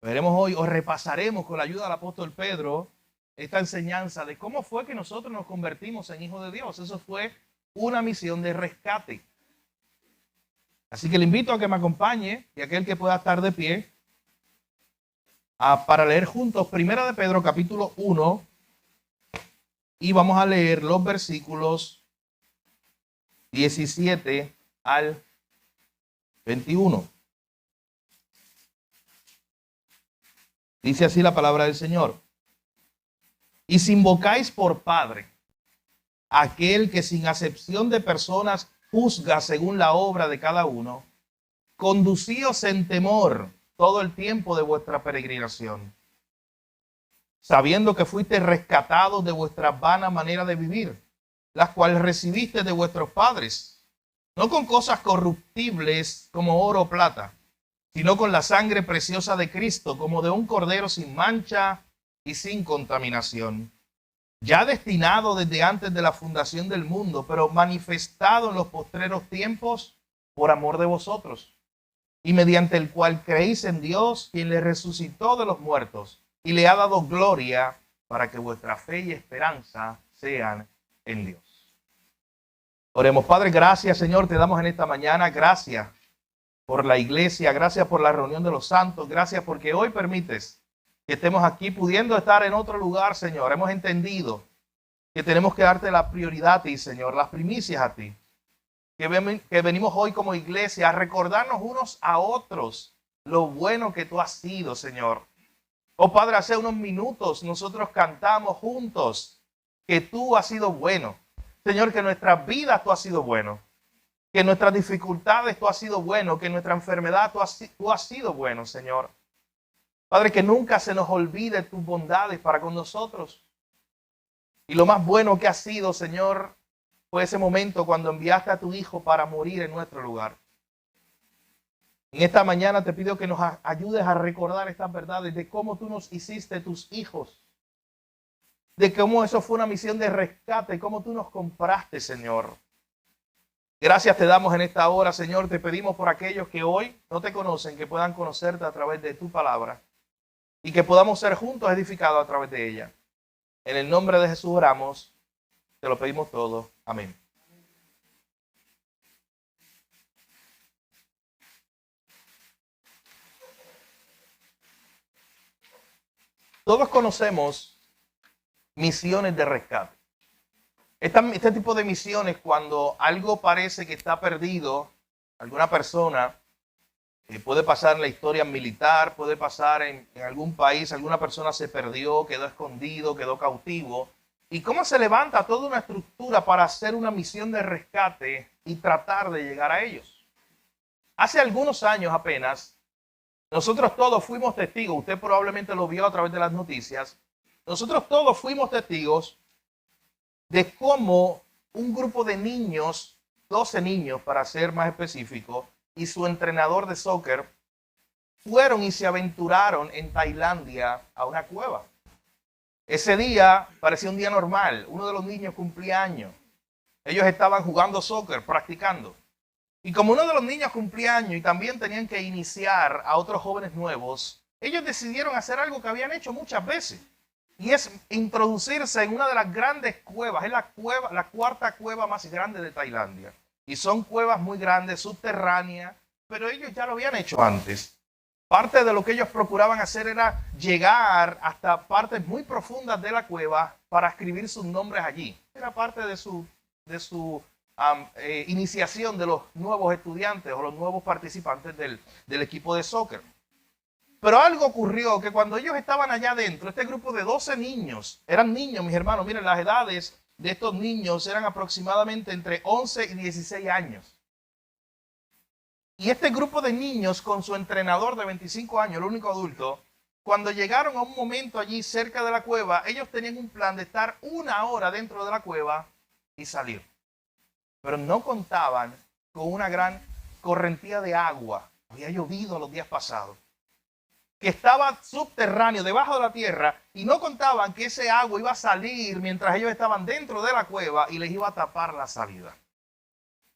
Veremos hoy o repasaremos con la ayuda del apóstol Pedro esta enseñanza de cómo fue que nosotros nos convertimos en hijos de Dios. Eso fue una misión de rescate. Así que le invito a que me acompañe y aquel que pueda estar de pie para leer juntos Primera de Pedro capítulo 1 y vamos a leer los versículos 17 al 21. Dice así la palabra del Señor. Y si invocáis por Padre aquel que sin acepción de personas juzga según la obra de cada uno, conducíos en temor todo el tiempo de vuestra peregrinación, sabiendo que fuiste rescatados de vuestra vana manera de vivir, las cuales recibiste de vuestros padres, no con cosas corruptibles como oro o plata, sino con la sangre preciosa de Cristo, como de un cordero sin mancha y sin contaminación, ya destinado desde antes de la fundación del mundo, pero manifestado en los postreros tiempos por amor de vosotros, y mediante el cual creéis en Dios, quien le resucitó de los muertos y le ha dado gloria, para que vuestra fe y esperanza sean en Dios. Oremos. Padre, gracias, Señor, te damos en esta mañana, gracias por la iglesia, gracias por la reunión de los santos, gracias porque hoy permites que estemos aquí pudiendo estar en otro lugar, Señor. Hemos entendido que tenemos que darte la prioridad a ti, Señor, las primicias a ti. Que venimos hoy como iglesia a recordarnos unos a otros lo bueno que tú has sido, Señor. Oh Padre, hace unos minutos nosotros cantamos juntos que tú has sido bueno. Señor, que en nuestras vidas tú has sido bueno. Que en nuestras dificultades tú has sido bueno. Que en nuestra enfermedad tú has sido bueno, Señor. Padre, que nunca se nos olvide tus bondades para con nosotros. Y lo más bueno que ha sido, Señor, fue ese momento cuando enviaste a tu Hijo para morir en nuestro lugar. En esta mañana te pido que nos ayudes a recordar estas verdades de cómo tú nos hiciste tus hijos. De cómo eso fue una misión de rescate, cómo tú nos compraste, Señor. Gracias te damos en esta hora, Señor. Te pedimos por aquellos que hoy no te conocen, que puedan conocerte a través de tu palabra. Y que podamos ser juntos edificados a través de ella. En el nombre de Jesús oramos. Te lo pedimos todo. Amén. Todos conocemos misiones de rescate. Este tipo de misiones, cuando algo parece que está perdido, alguna persona, puede pasar en la historia militar, puede pasar en algún país, alguna persona se perdió, quedó escondido, quedó cautivo. ¿Y cómo se levanta toda una estructura para hacer una misión de rescate y tratar de llegar a ellos? Hace algunos años apenas, nosotros todos fuimos testigos, usted probablemente lo vio a través de las noticias, nosotros todos fuimos testigos de cómo un grupo de niños, 12 niños para ser más específico, y su entrenador de soccer fueron y se aventuraron en Tailandia a una cueva. Ese día parecía un día normal. Uno de los niños cumplía años. Ellos estaban jugando soccer, practicando. Y como uno de los niños cumplía años y también tenían que iniciar a otros jóvenes nuevos, ellos decidieron hacer algo que habían hecho muchas veces. Y es introducirse en una de las grandes cuevas. Es la cuarta cueva más grande de Tailandia. Y son cuevas muy grandes, subterráneas, pero ellos ya lo habían hecho antes. Parte de lo que ellos procuraban hacer era llegar hasta partes muy profundas de la cueva para escribir sus nombres allí. Era parte de su iniciación de los nuevos estudiantes o los nuevos participantes del equipo de soccer. Pero algo ocurrió que cuando ellos estaban allá adentro, este grupo de 12 niños, eran niños, mis hermanos, miren, las edades de estos niños eran aproximadamente entre 11 y 16 años. Y este grupo de niños con su entrenador de 25 años, el único adulto, cuando llegaron a un momento allí cerca de la cueva, ellos tenían un plan de estar 1 hora dentro de la cueva y salir. Pero no contaban con una gran correntía de agua. Había llovido los días pasados. Que estaba subterráneo, debajo de la tierra, y no contaban que ese agua iba a salir mientras ellos estaban dentro de la cueva y les iba a tapar la salida.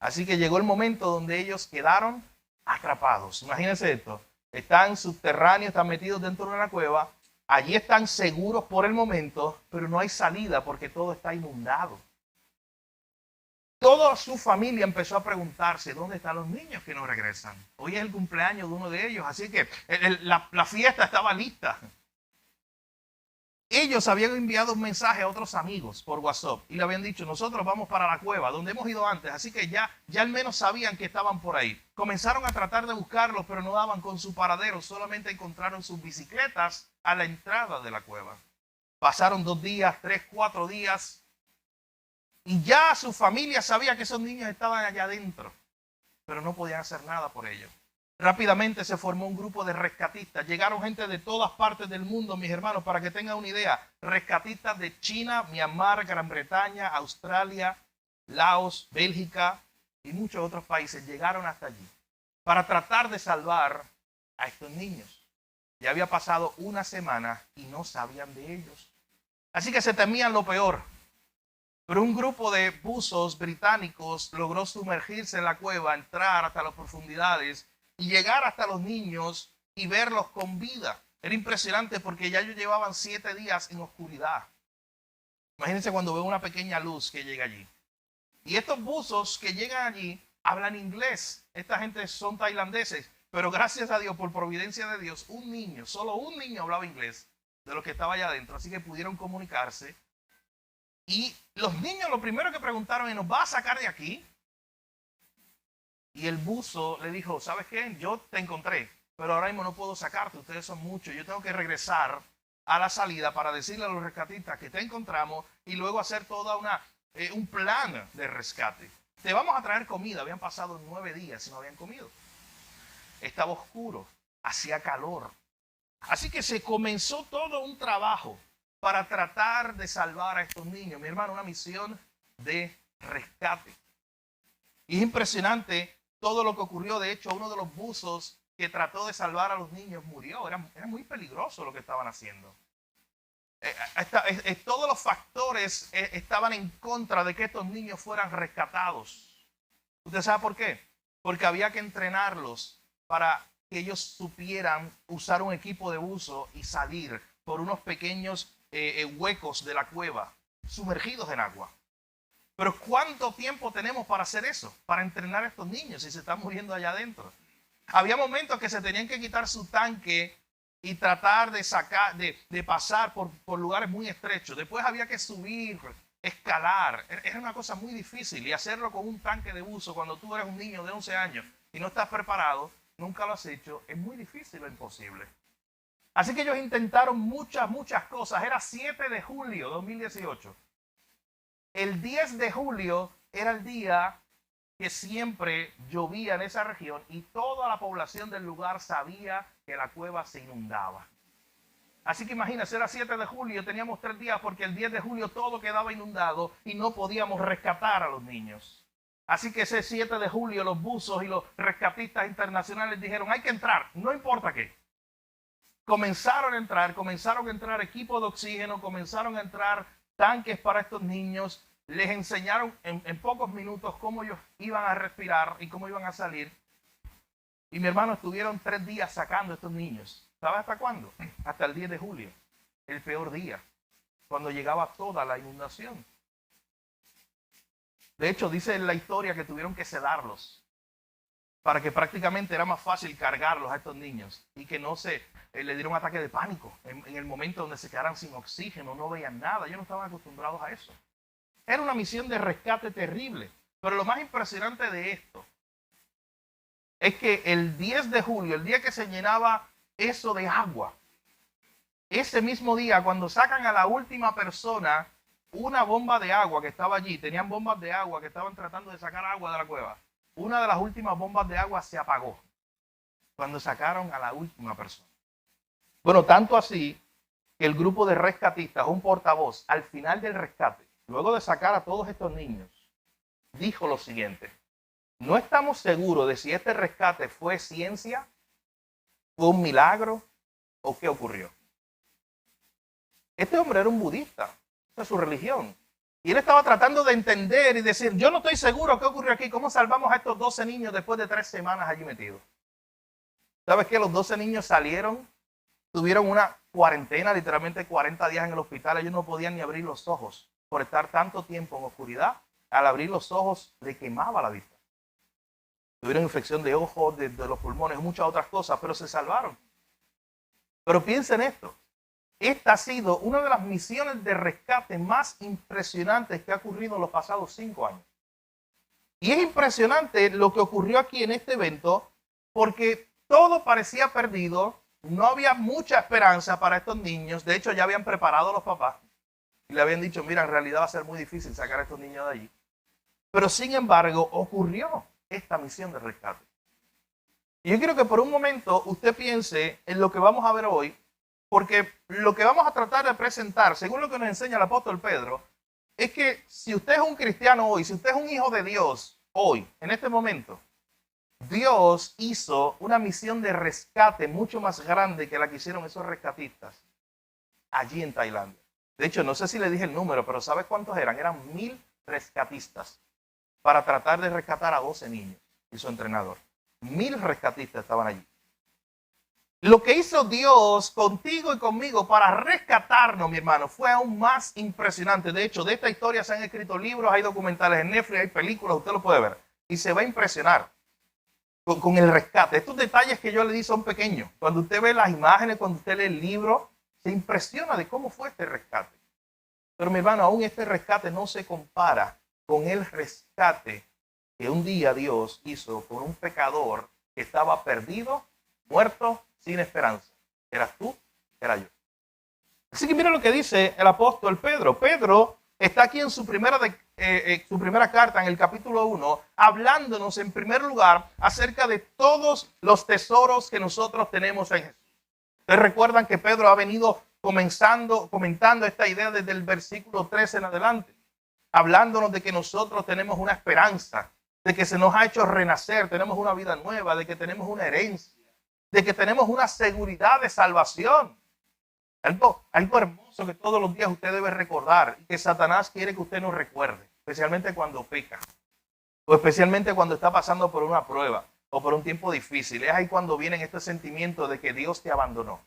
Así que llegó el momento donde ellos quedaron atrapados. Imagínense esto. Están subterráneos, están metidos dentro de una cueva. Allí están seguros por el momento, pero no hay salida porque todo está inundado. Toda su familia empezó a preguntarse, ¿dónde están los niños que no regresan? Hoy es el cumpleaños de uno de ellos, así que la fiesta estaba lista. Ellos habían enviado un mensaje a otros amigos por WhatsApp y le habían dicho, nosotros vamos para la cueva, donde hemos ido antes, así que ya al menos sabían que estaban por ahí. Comenzaron a tratar de buscarlos, pero no daban con su paradero, solamente encontraron sus bicicletas a la entrada de la cueva. Pasaron 2 días, 3, 4 días, y ya su familia sabía que esos niños estaban allá adentro, pero no podían hacer nada por ellos. Rápidamente se formó un grupo de rescatistas. Llegaron gente de todas partes del mundo, mis hermanos, para que tengan una idea. Rescatistas de China, Myanmar, Gran Bretaña, Australia, Laos, Bélgica y muchos otros países llegaron hasta allí para tratar de salvar a estos niños. Ya había pasado una semana y no sabían de ellos. Así que se temían lo peor. Pero un grupo de buzos británicos logró sumergirse en la cueva, entrar hasta las profundidades y llegar hasta los niños y verlos con vida. Era impresionante porque ya ellos llevaban 7 días en oscuridad. Imagínense cuando veo una pequeña luz que llega allí. Y estos buzos que llegan allí hablan inglés. Esta gente son tailandeses, pero gracias a Dios, por providencia de Dios, un niño, solo un niño hablaba inglés de los que estaba allá adentro, así que pudieron comunicarse. Y los niños lo primero que preguntaron es, ¿nos va a sacar de aquí? Y el buzo le dijo, ¿sabes qué? Yo te encontré, pero ahora mismo no puedo sacarte, ustedes son muchos, yo tengo que regresar a la salida para decirle a los rescatistas que te encontramos y luego hacer toda un plan de rescate. Te vamos a traer comida, habían pasado 9 días y no habían comido. Estaba oscuro, hacía calor. Así que se comenzó todo un trabajo para tratar de salvar a estos niños. Mi hermano, una misión de rescate. Y es impresionante todo lo que ocurrió. De hecho, uno de los buzos que trató de salvar a los niños murió. Era muy peligroso lo que estaban haciendo. Todos los factores estaban en contra de que estos niños fueran rescatados. ¿Usted sabe por qué? Porque había que entrenarlos para que ellos supieran usar un equipo de buzo y salir por unos pequeños huecos de la cueva, sumergidos en agua. Pero ¿cuánto tiempo tenemos para hacer eso? Para entrenar a estos niños si se están muriendo allá adentro. Había momentos que se tenían que quitar su tanque y tratar de pasar por lugares muy estrechos. Después había que subir, escalar. Era una cosa muy difícil. Y hacerlo con un tanque de buzo cuando tú eres un niño de 11 años y no estás preparado, nunca lo has hecho, es muy difícil o imposible. Así que ellos intentaron muchas cosas. Era 7 de julio de 2018. El 10 de julio era el día que siempre llovía en esa región y toda la población del lugar sabía que la cueva se inundaba. Así que imagínense, era 7 de julio, teníamos 3 días porque el 10 de julio todo quedaba inundado y no podíamos rescatar a los niños. Así que ese 7 de julio los buzos y los rescatistas internacionales dijeron, hay que entrar, no importa qué. Comenzaron a entrar equipos de oxígeno, comenzaron a entrar tanques para estos niños, les enseñaron en pocos minutos cómo ellos iban a respirar y cómo iban a salir. Y mi hermano, estuvieron 3 días sacando a estos niños. ¿Sabes hasta cuándo? Hasta el 10 de julio, el peor día, cuando llegaba toda la inundación. De hecho, dice en la historia que tuvieron que sedarlos para que prácticamente era más fácil cargarlos a estos niños y que no le diera un ataque de pánico en el momento donde se quedaran sin oxígeno, no veían nada. Ellos no estaban acostumbrados a eso. Era una misión de rescate terrible. Pero lo más impresionante de esto es que el 10 de julio, el día que se llenaba eso de agua, ese mismo día, cuando sacan a la última persona una bomba de agua que estaba allí, tenían bombas de agua que estaban tratando de sacar agua de la cueva, una de las últimas bombas de agua se apagó cuando sacaron a la última persona. Bueno, tanto así que el grupo de rescatistas, un portavoz, al final del rescate, luego de sacar a todos estos niños, dijo lo siguiente: no estamos seguros de si este rescate fue ciencia, fue un milagro o qué ocurrió. Este hombre era un budista, esa es su religión. Y él estaba tratando de entender y decir, yo no estoy seguro qué ocurrió aquí, cómo salvamos a estos 12 niños después de 3 semanas allí metidos. ¿Sabes qué? Los 12 niños salieron, tuvieron una cuarentena, literalmente 40 días en el hospital. Ellos no podían ni abrir los ojos por estar tanto tiempo en oscuridad. Al abrir los ojos, le quemaba la vista. Tuvieron infección de ojos, de los pulmones, muchas otras cosas, pero se salvaron. Pero piensen esto. Esta ha sido una de las misiones de rescate más impresionantes que ha ocurrido en los pasados 5 años. Y es impresionante lo que ocurrió aquí en este evento, porque todo parecía perdido, no había mucha esperanza para estos niños. De hecho, ya habían preparado a los papás y le habían dicho, mira, en realidad va a ser muy difícil sacar a estos niños de allí. Pero sin embargo, ocurrió esta misión de rescate. Y yo quiero que por un momento usted piense en lo que vamos a ver hoy, porque lo que vamos a tratar de presentar, según lo que nos enseña el apóstol Pedro, es que si usted es un cristiano hoy, si usted es un hijo de Dios hoy, en este momento, Dios hizo una misión de rescate mucho más grande que la que hicieron esos rescatistas allí en Tailandia. De hecho, no sé si le dije el número, pero ¿sabes cuántos eran? Eran 1000 rescatistas para tratar de rescatar a 12 niños y su entrenador. 1000 rescatistas estaban allí. Lo que hizo Dios contigo y conmigo para rescatarnos, mi hermano, fue aún más impresionante. De hecho, de esta historia se han escrito libros, hay documentales en Netflix, hay películas, usted lo puede ver. Y se va a impresionar con el rescate. Estos detalles que yo le di son pequeños. Cuando usted ve las imágenes, cuando usted lee el libro, se impresiona de cómo fue este rescate. Pero mi hermano, aún este rescate no se compara con el rescate que un día Dios hizo por un pecador que estaba perdido, muerto, sin esperanza. Eras tú, era yo. Así que mira lo que dice el apóstol Pedro. Pedro está aquí en su primera carta, en el capítulo 1, hablándonos en primer lugar acerca de todos los tesoros que nosotros tenemos en Jesús. Ustedes recuerdan que Pedro ha venido comentando esta idea desde el versículo 13 en adelante, hablándonos de que nosotros tenemos una esperanza, de que se nos ha hecho renacer, tenemos una vida nueva, de que tenemos una herencia, de que tenemos una seguridad de salvación. Algo hermoso que todos los días usted debe recordar y que Satanás quiere que usted no recuerde, especialmente cuando peca o especialmente cuando está pasando por una prueba o por un tiempo difícil. Es ahí cuando vienen estos sentimientos de que Dios te abandonó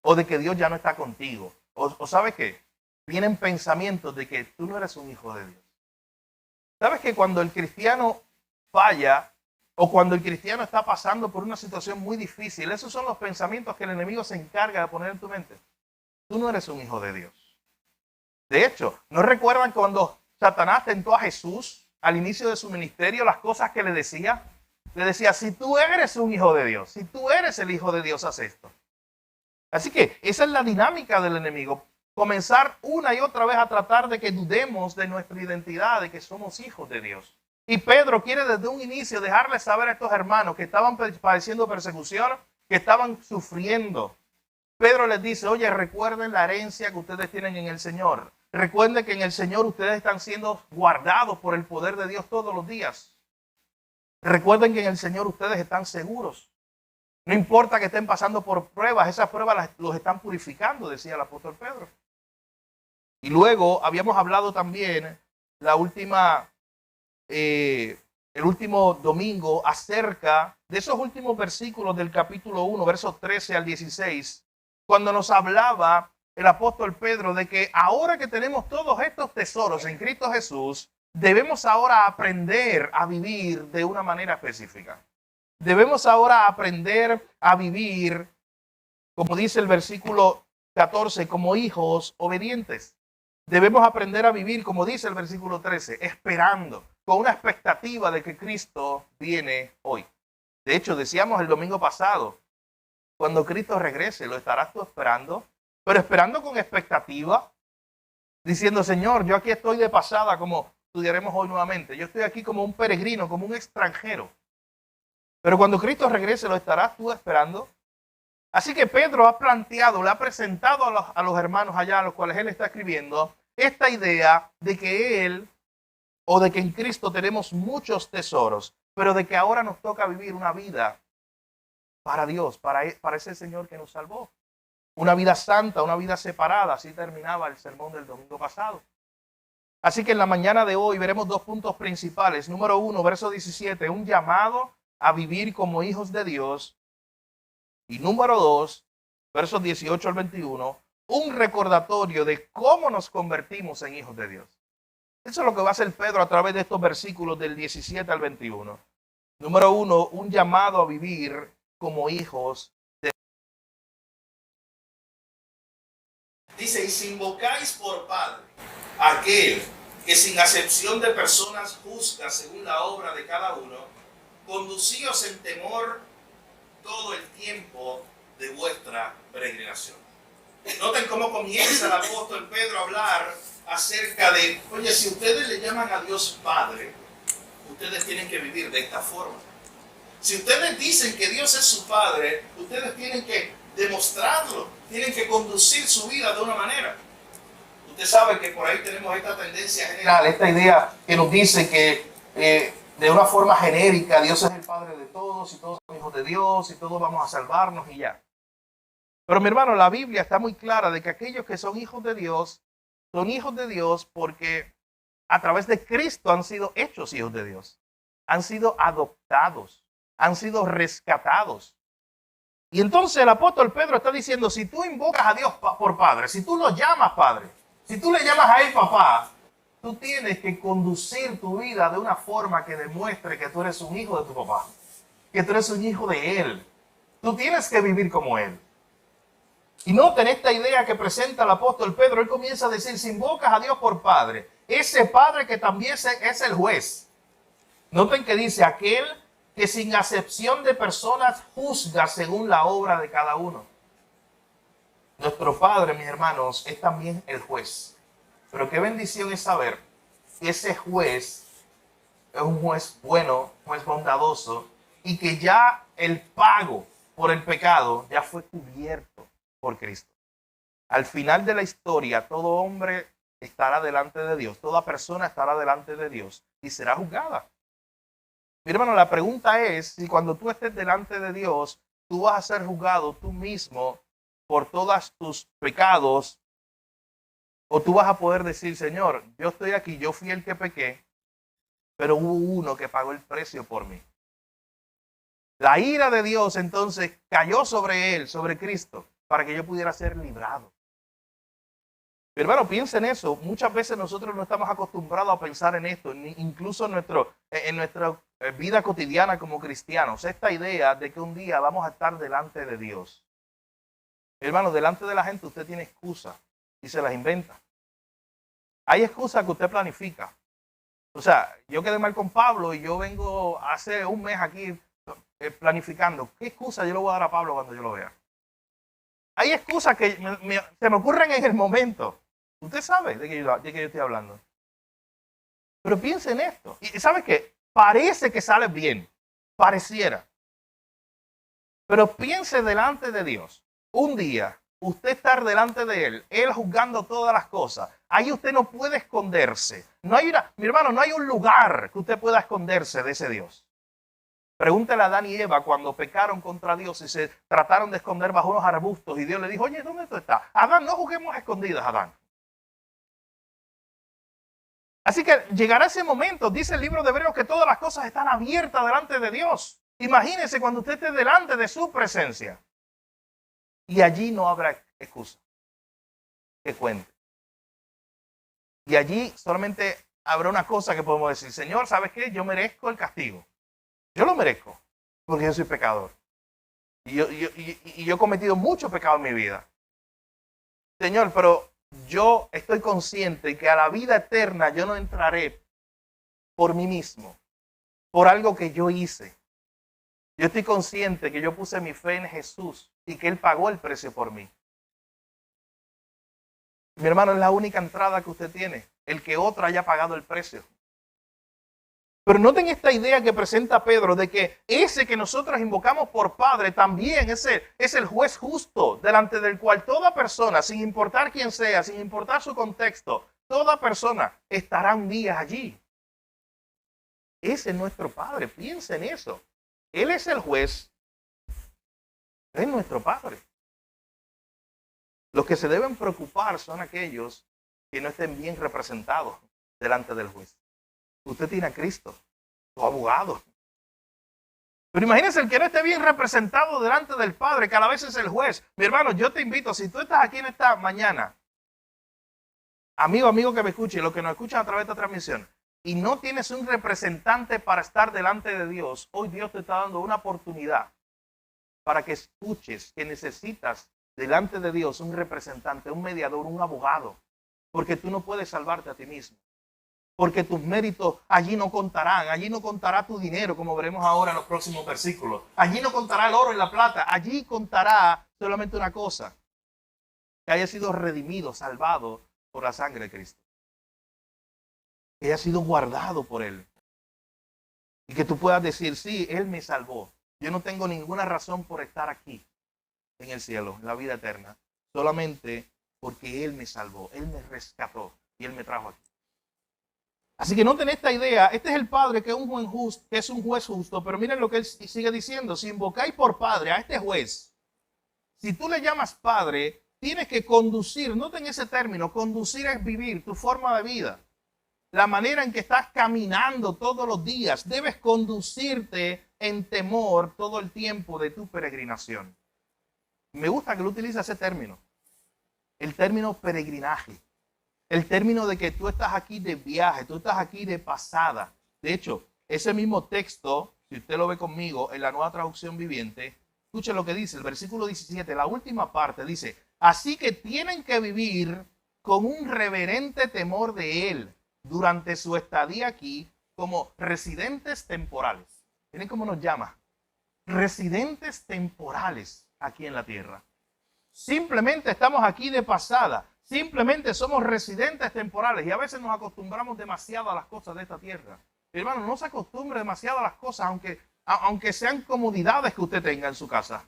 o de que Dios ya no está contigo. O ¿sabes qué? Vienen pensamientos de que tú no eres un hijo de Dios. ¿Sabes que cuando el cristiano falla o cuando el cristiano está pasando por una situación muy difícil, esos son los pensamientos que el enemigo se encarga de poner en tu mente? Tú no eres un hijo de Dios. De hecho, ¿no recuerdan cuando Satanás tentó a Jesús al inicio de su ministerio, las cosas que le decía? Le decía, si tú eres un hijo de Dios, si tú eres el hijo de Dios, haz esto. Así que esa es la dinámica del enemigo. Comenzar una y otra vez a tratar de que dudemos de nuestra identidad, de que somos hijos de Dios. Y Pedro quiere desde un inicio dejarles saber a estos hermanos que estaban padeciendo persecución, que estaban sufriendo. Pedro les dice, oye, recuerden la herencia que ustedes tienen en el Señor. Recuerden que en el Señor ustedes están siendo guardados por el poder de Dios todos los días. Recuerden que en el Señor ustedes están seguros. No importa que estén pasando por pruebas, esas pruebas los están purificando, decía el apóstol Pedro. Y luego habíamos hablado también el último domingo acerca de esos últimos versículos del capítulo 1, versos 13 al 16, cuando nos hablaba el apóstol Pedro de que ahora que tenemos todos estos tesoros en Cristo Jesús, debemos ahora aprender a vivir de una manera específica. Debemos ahora aprender a vivir, como dice el versículo 14, como hijos obedientes. Debemos aprender a vivir, como dice el versículo 13, esperando, con una expectativa de que Cristo viene hoy. De hecho, decíamos el domingo pasado, cuando Cristo regrese, ¿lo estarás tú esperando? Pero esperando con expectativa, diciendo, Señor, yo aquí estoy de pasada, como estudiaremos hoy nuevamente. Yo estoy aquí como un peregrino, como un extranjero. Pero cuando Cristo regrese, ¿lo estarás tú esperando? Así que Pedro ha planteado, le ha presentado a los hermanos allá, a los cuales él está escribiendo, esta idea de que él, o de que en Cristo tenemos muchos tesoros, pero de que ahora nos toca vivir una vida para Dios, para ese Señor que nos salvó. Una vida santa, una vida separada. Así terminaba el sermón del domingo pasado. Así que en la mañana de hoy veremos dos puntos principales. Número 1, verso 17, un llamado a vivir como hijos de Dios. Y número 2, versos 18 al 21, un recordatorio de cómo nos convertimos en hijos de Dios. Eso es lo que va a hacer Pedro a través de estos versículos del 17 al 21. Número 1, un llamado a vivir como hijos de Dios. Dice, y si invocáis por Padre aquel que sin acepción de personas juzga según la obra de cada uno, conducíos en temor todo el tiempo de vuestra peregrinación. Noten cómo comienza el apóstol Pedro a hablar acerca de, oye, si ustedes le llaman a Dios Padre, ustedes tienen que vivir de esta forma. Si ustedes dicen que Dios es su Padre, ustedes tienen que demostrarlo, tienen que conducir su vida de una manera. Usted sabe que por ahí tenemos esta tendencia general, esta idea que nos dice que de una forma genérica Dios es el Padre de todos y todos son hijos de Dios y todos vamos a salvarnos y ya. Pero mi hermano, la Biblia está muy clara de que aquellos que son hijos de Dios porque a través de Cristo han sido hechos hijos de Dios, han sido adoptados, han sido rescatados. Y entonces el apóstol Pedro está diciendo, si tú invocas a Dios por Padre, si tú lo llamas Padre, si tú le llamas a Él Papá, tú tienes que conducir tu vida de una forma que demuestre que tú eres un hijo de tu papá, que tú eres un hijo de Él. Tú tienes que vivir como Él. Y noten esta idea que presenta el apóstol Pedro. Él comienza a decir, si invocas a Dios por Padre, ese Padre que también es el juez. Noten que dice, aquel que sin acepción de personas juzga según la obra de cada uno. Nuestro Padre, mis hermanos, es también el juez. Pero qué bendición es saber que ese juez es un juez bueno, un juez bondadoso, y que ya el pago por el pecado ya fue cubierto por Cristo. Al final de la historia, todo hombre estará delante de Dios, toda persona estará delante de Dios y será juzgada. Mi hermano, la pregunta es si cuando tú estés delante de Dios, tú vas a ser juzgado tú mismo por todos tus pecados, o tú vas a poder decir, Señor, yo estoy aquí, yo fui el que pequé, pero hubo uno que pagó el precio por mí. La ira de Dios entonces cayó sobre él, sobre Cristo, para que yo pudiera ser librado. Pero hermano, piensa en eso. Muchas veces nosotros no estamos acostumbrados a pensar en esto, incluso en nuestra vida cotidiana como cristianos. Esta idea de que un día vamos a estar delante de Dios. Hermano, delante de la gente usted tiene excusas y se las inventa. Hay excusas que usted planifica. O sea, yo quedé mal con Pablo y yo vengo hace un mes aquí planificando. ¿Qué excusa yo le voy a dar a Pablo cuando yo lo vea? Hay excusas que se me ocurren en el momento. Usted sabe de qué yo estoy hablando. Pero piense en esto. Y ¿sabe qué? Parece que sale bien. Pareciera. Pero piense delante de Dios. Un día, usted estar delante de Él juzgando todas las cosas. Ahí usted no puede esconderse. Mi hermano, no hay un lugar que usted pueda esconderse de ese Dios. Pregúntale a Adán y Eva cuando pecaron contra Dios y se trataron de esconder bajo unos arbustos y Dios le dijo, oye, ¿dónde tú estás? Adán, no juguemos a escondidas, Adán. Así que llegará ese momento, dice el libro de Hebreos, que todas las cosas están abiertas delante de Dios. Imagínese cuando usted esté delante de su presencia. Y allí no habrá excusa que cuente. Y allí solamente habrá una cosa que podemos decir, Señor, ¿sabes qué? Yo merezco el castigo. Yo lo merezco, porque yo soy pecador. Y yo he cometido mucho pecado en mi vida. Señor, pero yo estoy consciente que a la vida eterna yo no entraré por mí mismo, por algo que yo hice. Yo estoy consciente que yo puse mi fe en Jesús y que Él pagó el precio por mí. Mi hermano, es la única entrada que usted tiene, el que otro haya pagado el precio. Pero noten esta idea que presenta Pedro de que ese que nosotros invocamos por Padre también es el juez justo delante del cual toda persona, sin importar quién sea, sin importar su contexto, toda persona estará un día allí. Ese es nuestro Padre, piensa en eso. Él es el juez, es nuestro Padre. Los que se deben preocupar son aquellos que no estén bien representados delante del juez. Usted tiene a Cristo, su abogado. Pero imagínense el que no esté bien representado delante del Padre, que a la vez es el juez. Mi hermano, yo te invito, si tú estás aquí en esta mañana, amigo que me escuche, y los que nos escuchan a través de esta transmisión, y no tienes un representante para estar delante de Dios, hoy Dios te está dando una oportunidad para que escuches que necesitas delante de Dios un representante, un mediador, un abogado, porque tú no puedes salvarte a ti mismo. Porque tus méritos allí no contarán, allí no contará tu dinero, como veremos ahora en los próximos versículos. Allí no contará el oro y la plata, allí contará solamente una cosa, que haya sido redimido, salvado por la sangre de Cristo. Que haya sido guardado por Él. Y que tú puedas decir, sí, Él me salvó. Yo no tengo ninguna razón por estar aquí, en el cielo, en la vida eterna. Solamente porque Él me salvó, Él me rescató y Él me trajo aquí. Así que noten esta idea, este es el Padre que es un juez justo, pero miren lo que él sigue diciendo, si invocáis por Padre a este juez, si tú le llamas Padre, tienes que conducir, noten ese término, conducir es vivir tu forma de vida, la manera en que estás caminando todos los días, debes conducirte en temor todo el tiempo de tu peregrinación. Me gusta que él utilice ese término, el término peregrinaje. El término de que tú estás aquí de viaje, tú estás aquí de pasada. De hecho, ese mismo texto, si usted lo ve conmigo en la Nueva Traducción Viviente, escuche lo que dice el versículo 17, la última parte dice, así que tienen que vivir con un reverente temor de Él durante su estadía aquí como residentes temporales. Miren cómo nos llama. Residentes temporales aquí en la tierra. Simplemente estamos aquí de pasada. Simplemente somos residentes temporales y a veces nos acostumbramos demasiado a las cosas de esta tierra. Hermano, no se acostumbre demasiado a las cosas, aunque sean comodidades que usted tenga en su casa,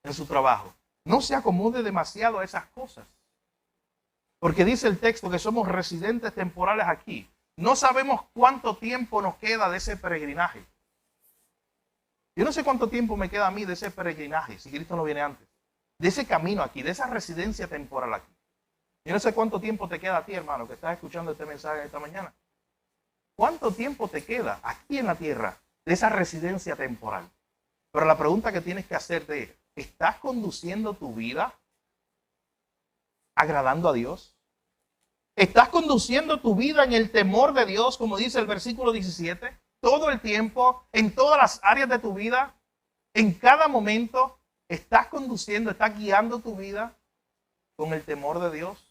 en su trabajo. No se acomode demasiado a esas cosas. Porque dice el texto que somos residentes temporales aquí. No sabemos cuánto tiempo nos queda de ese peregrinaje. Yo no sé cuánto tiempo me queda a mí de ese peregrinaje, si Cristo no viene antes. De ese camino aquí, de esa residencia temporal aquí. Yo no sé cuánto tiempo te queda a ti, hermano, que estás escuchando este mensaje esta mañana. ¿Cuánto tiempo te queda aquí en la tierra de esa residencia temporal? Pero la pregunta que tienes que hacerte es, ¿estás conduciendo tu vida agradando a Dios? ¿Estás conduciendo tu vida en el temor de Dios, como dice el versículo 17? Todo el tiempo, en todas las áreas de tu vida, en cada momento, ¿estás conduciendo, estás guiando tu vida con el temor de Dios?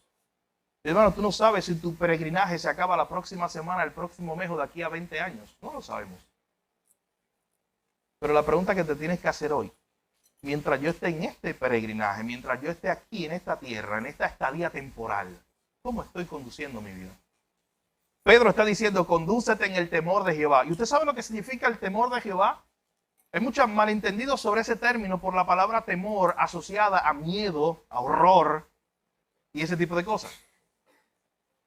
Hermano, tú no sabes si tu peregrinaje se acaba la próxima semana, el próximo mes o de aquí a 20 años. No lo sabemos. Pero la pregunta que te tienes que hacer hoy, mientras yo esté en este peregrinaje, mientras yo esté aquí en esta tierra, en esta estadía temporal, ¿cómo estoy conduciendo mi vida? Pedro está diciendo, condúcete en el temor de Jehová. ¿Y usted sabe lo que significa el temor de Jehová? Hay muchos malentendidos sobre ese término por la palabra temor asociada a miedo, a horror y ese tipo de cosas.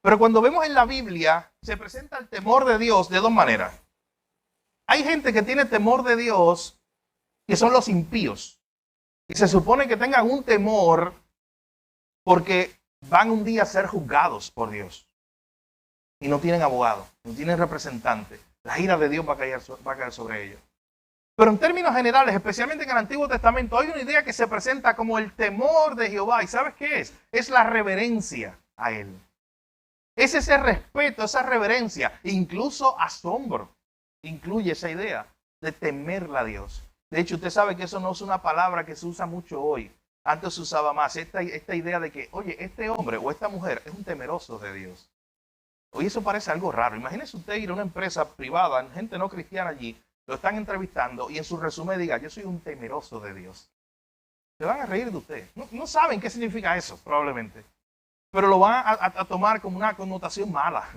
Pero cuando vemos en la Biblia, se presenta el temor de Dios de dos maneras. Hay gente que tiene temor de Dios, que son los impíos. Y se supone que tengan un temor porque van un día a ser juzgados por Dios. Y no tienen abogado, no tienen representante. La ira de Dios va a caer sobre ellos. Pero en términos generales, especialmente en el Antiguo Testamento, hay una idea que se presenta como el temor de Jehová. ¿Y sabes qué es? Es la reverencia a Él. Es ese respeto, esa reverencia, incluso asombro, incluye esa idea de temerle a Dios. De hecho, usted sabe que eso no es una palabra que se usa mucho hoy. Antes se usaba más esta idea de que, oye, este hombre o esta mujer es un temeroso de Dios. Hoy eso parece algo raro. Imagínese usted ir a una empresa privada, gente no cristiana allí, lo están entrevistando y en su resumen diga, yo soy un temeroso de Dios. Se van a reír de usted. No saben qué significa eso, probablemente. Pero lo van a tomar como una connotación mala.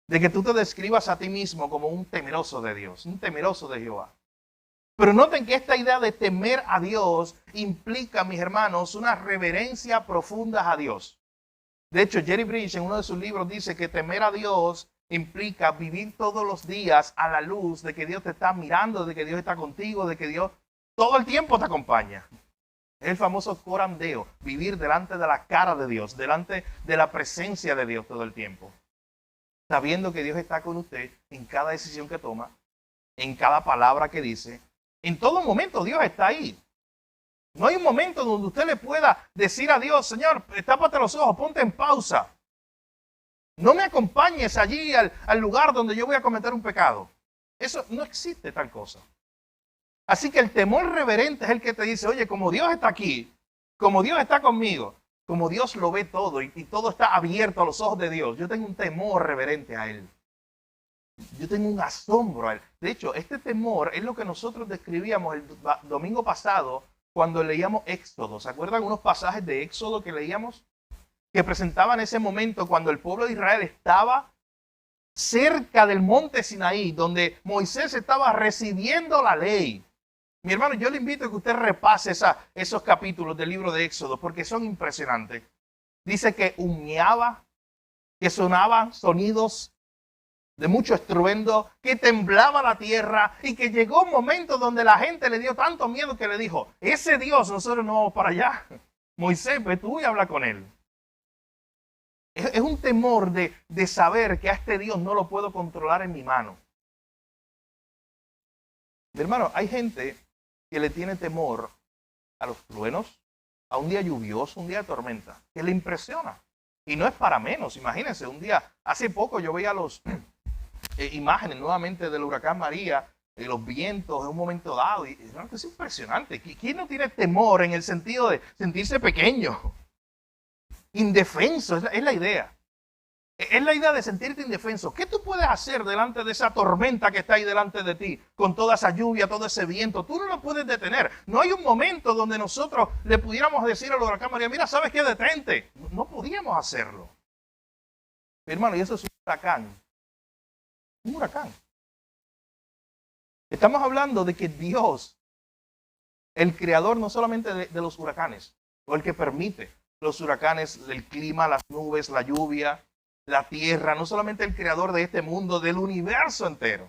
De que tú te describas a ti mismo como un temeroso de Dios, un temeroso de Jehová. Pero noten que esta idea de temer a Dios implica, mis hermanos, una reverencia profunda a Dios. De hecho, Jerry Bridge en uno de sus libros dice que temer a Dios implica vivir todos los días a la luz de que Dios te está mirando, de que Dios está contigo, de que Dios todo el tiempo te acompaña. Es el famoso coram deo, vivir delante de la cara de Dios, delante de la presencia de Dios todo el tiempo. Sabiendo que Dios está con usted en cada decisión que toma, en cada palabra que dice. En todo momento Dios está ahí. No hay un momento donde usted le pueda decir a Dios, Señor, tápate los ojos, ponte en pausa. No me acompañes allí al lugar donde yo voy a cometer un pecado. Eso no existe tal cosa. Así que el temor reverente es el que te dice, oye, como Dios está aquí, como Dios está conmigo, como Dios lo ve todo y todo está abierto a los ojos de Dios, yo tengo un temor reverente a Él. Yo tengo un asombro a Él. De hecho, este temor es lo que nosotros describíamos el domingo pasado cuando leíamos Éxodo. ¿Se acuerdan unos pasajes de Éxodo que leíamos? Que presentaban ese momento cuando el pueblo de Israel estaba cerca del monte Sinaí, donde Moisés estaba recibiendo la ley. Mi hermano, yo le invito a que usted repase esos capítulos del libro de Éxodo, porque son impresionantes. Dice que humeaba, que sonaban sonidos de mucho estruendo, que temblaba la tierra y que llegó un momento donde la gente le dio tanto miedo que le dijo, ese Dios, nosotros no vamos para allá. Moisés, ve tú y habla con él. Es un temor de saber que a este Dios no lo puedo controlar en mi mano. Mi hermano, hay gente que le tiene temor a los truenos, a un día lluvioso, un día de tormenta, que le impresiona. Y no es para menos, imagínense, un día, hace poco yo veía los imágenes nuevamente del huracán María, los vientos en un momento dado, y es impresionante. ¿Quién no tiene temor en el sentido de sentirse pequeño? Indefenso, es la idea. Es la idea de sentirte indefenso. ¿Qué tú puedes hacer delante de esa tormenta que está ahí delante de ti? Con toda esa lluvia, todo ese viento. Tú no lo puedes detener. No hay un momento donde nosotros le pudiéramos decir al huracán María, mira, ¿sabes qué? Detente. No podíamos hacerlo. Mi hermano, y eso es un huracán. Un huracán. Estamos hablando de que Dios, el creador no solamente de los huracanes, o el que permite los huracanes, el clima, las nubes, la lluvia, la tierra, no solamente el creador de este mundo, del universo entero.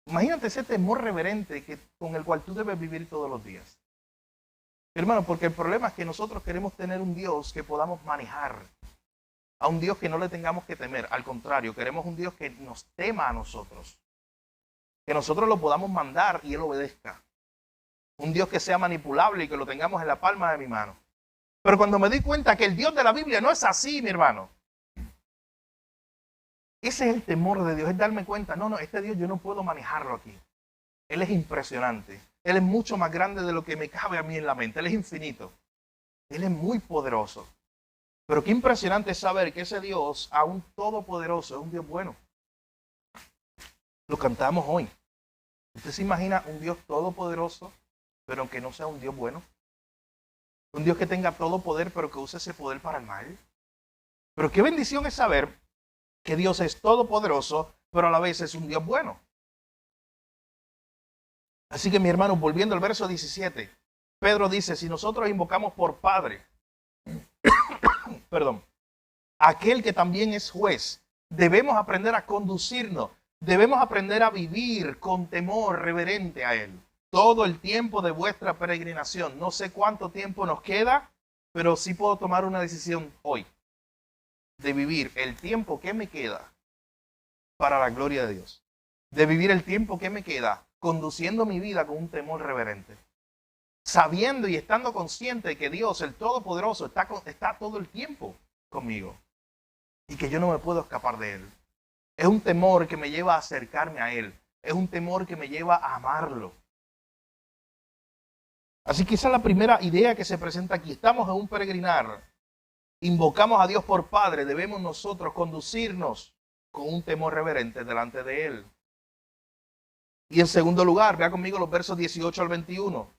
Imagínate ese temor reverente con el cual tú debes vivir todos los días. Hermano, porque el problema es que nosotros queremos tener un Dios que podamos manejar, a un Dios que no le tengamos que temer. Al contrario, queremos un Dios que nos tema a nosotros, que nosotros lo podamos mandar y Él obedezca. Un Dios que sea manipulable y que lo tengamos en la palma de mi mano. Pero cuando me di cuenta que el Dios de la Biblia no es así, mi hermano. Ese es el temor de Dios, es darme cuenta, no, este Dios yo no puedo manejarlo aquí. Él es impresionante. Él es mucho más grande de lo que me cabe a mí en la mente. Él es infinito. Él es muy poderoso. Pero qué impresionante es saber que ese Dios, aún todopoderoso, es un Dios bueno. Lo cantamos hoy. ¿Usted se imagina un Dios todopoderoso, pero aunque no sea un Dios bueno? Un Dios que tenga todo poder, pero que use ese poder para el mal. Pero qué bendición es saber que Dios es todopoderoso, pero a la vez es un Dios bueno. Así que mi hermano, volviendo al verso 17, Pedro dice, si nosotros invocamos por Padre, perdón, aquel que también es juez, debemos aprender a conducirnos, debemos aprender a vivir con temor reverente a Él. Todo el tiempo de vuestra peregrinación. No sé cuánto tiempo nos queda, pero sí puedo tomar una decisión hoy de vivir el tiempo que me queda para la gloria de Dios. De vivir el tiempo que me queda conduciendo mi vida con un temor reverente. Sabiendo y estando consciente de que Dios, el Todopoderoso, está todo el tiempo conmigo. Y que yo no me puedo escapar de Él. Es un temor que me lleva a acercarme a Él. Es un temor que me lleva a amarlo. Así que esa es la primera idea que se presenta aquí. Estamos en un peregrinar. Invocamos a Dios por Padre. Debemos nosotros conducirnos con un temor reverente delante de Él. Y en segundo lugar, vea conmigo los versos 18 al 21.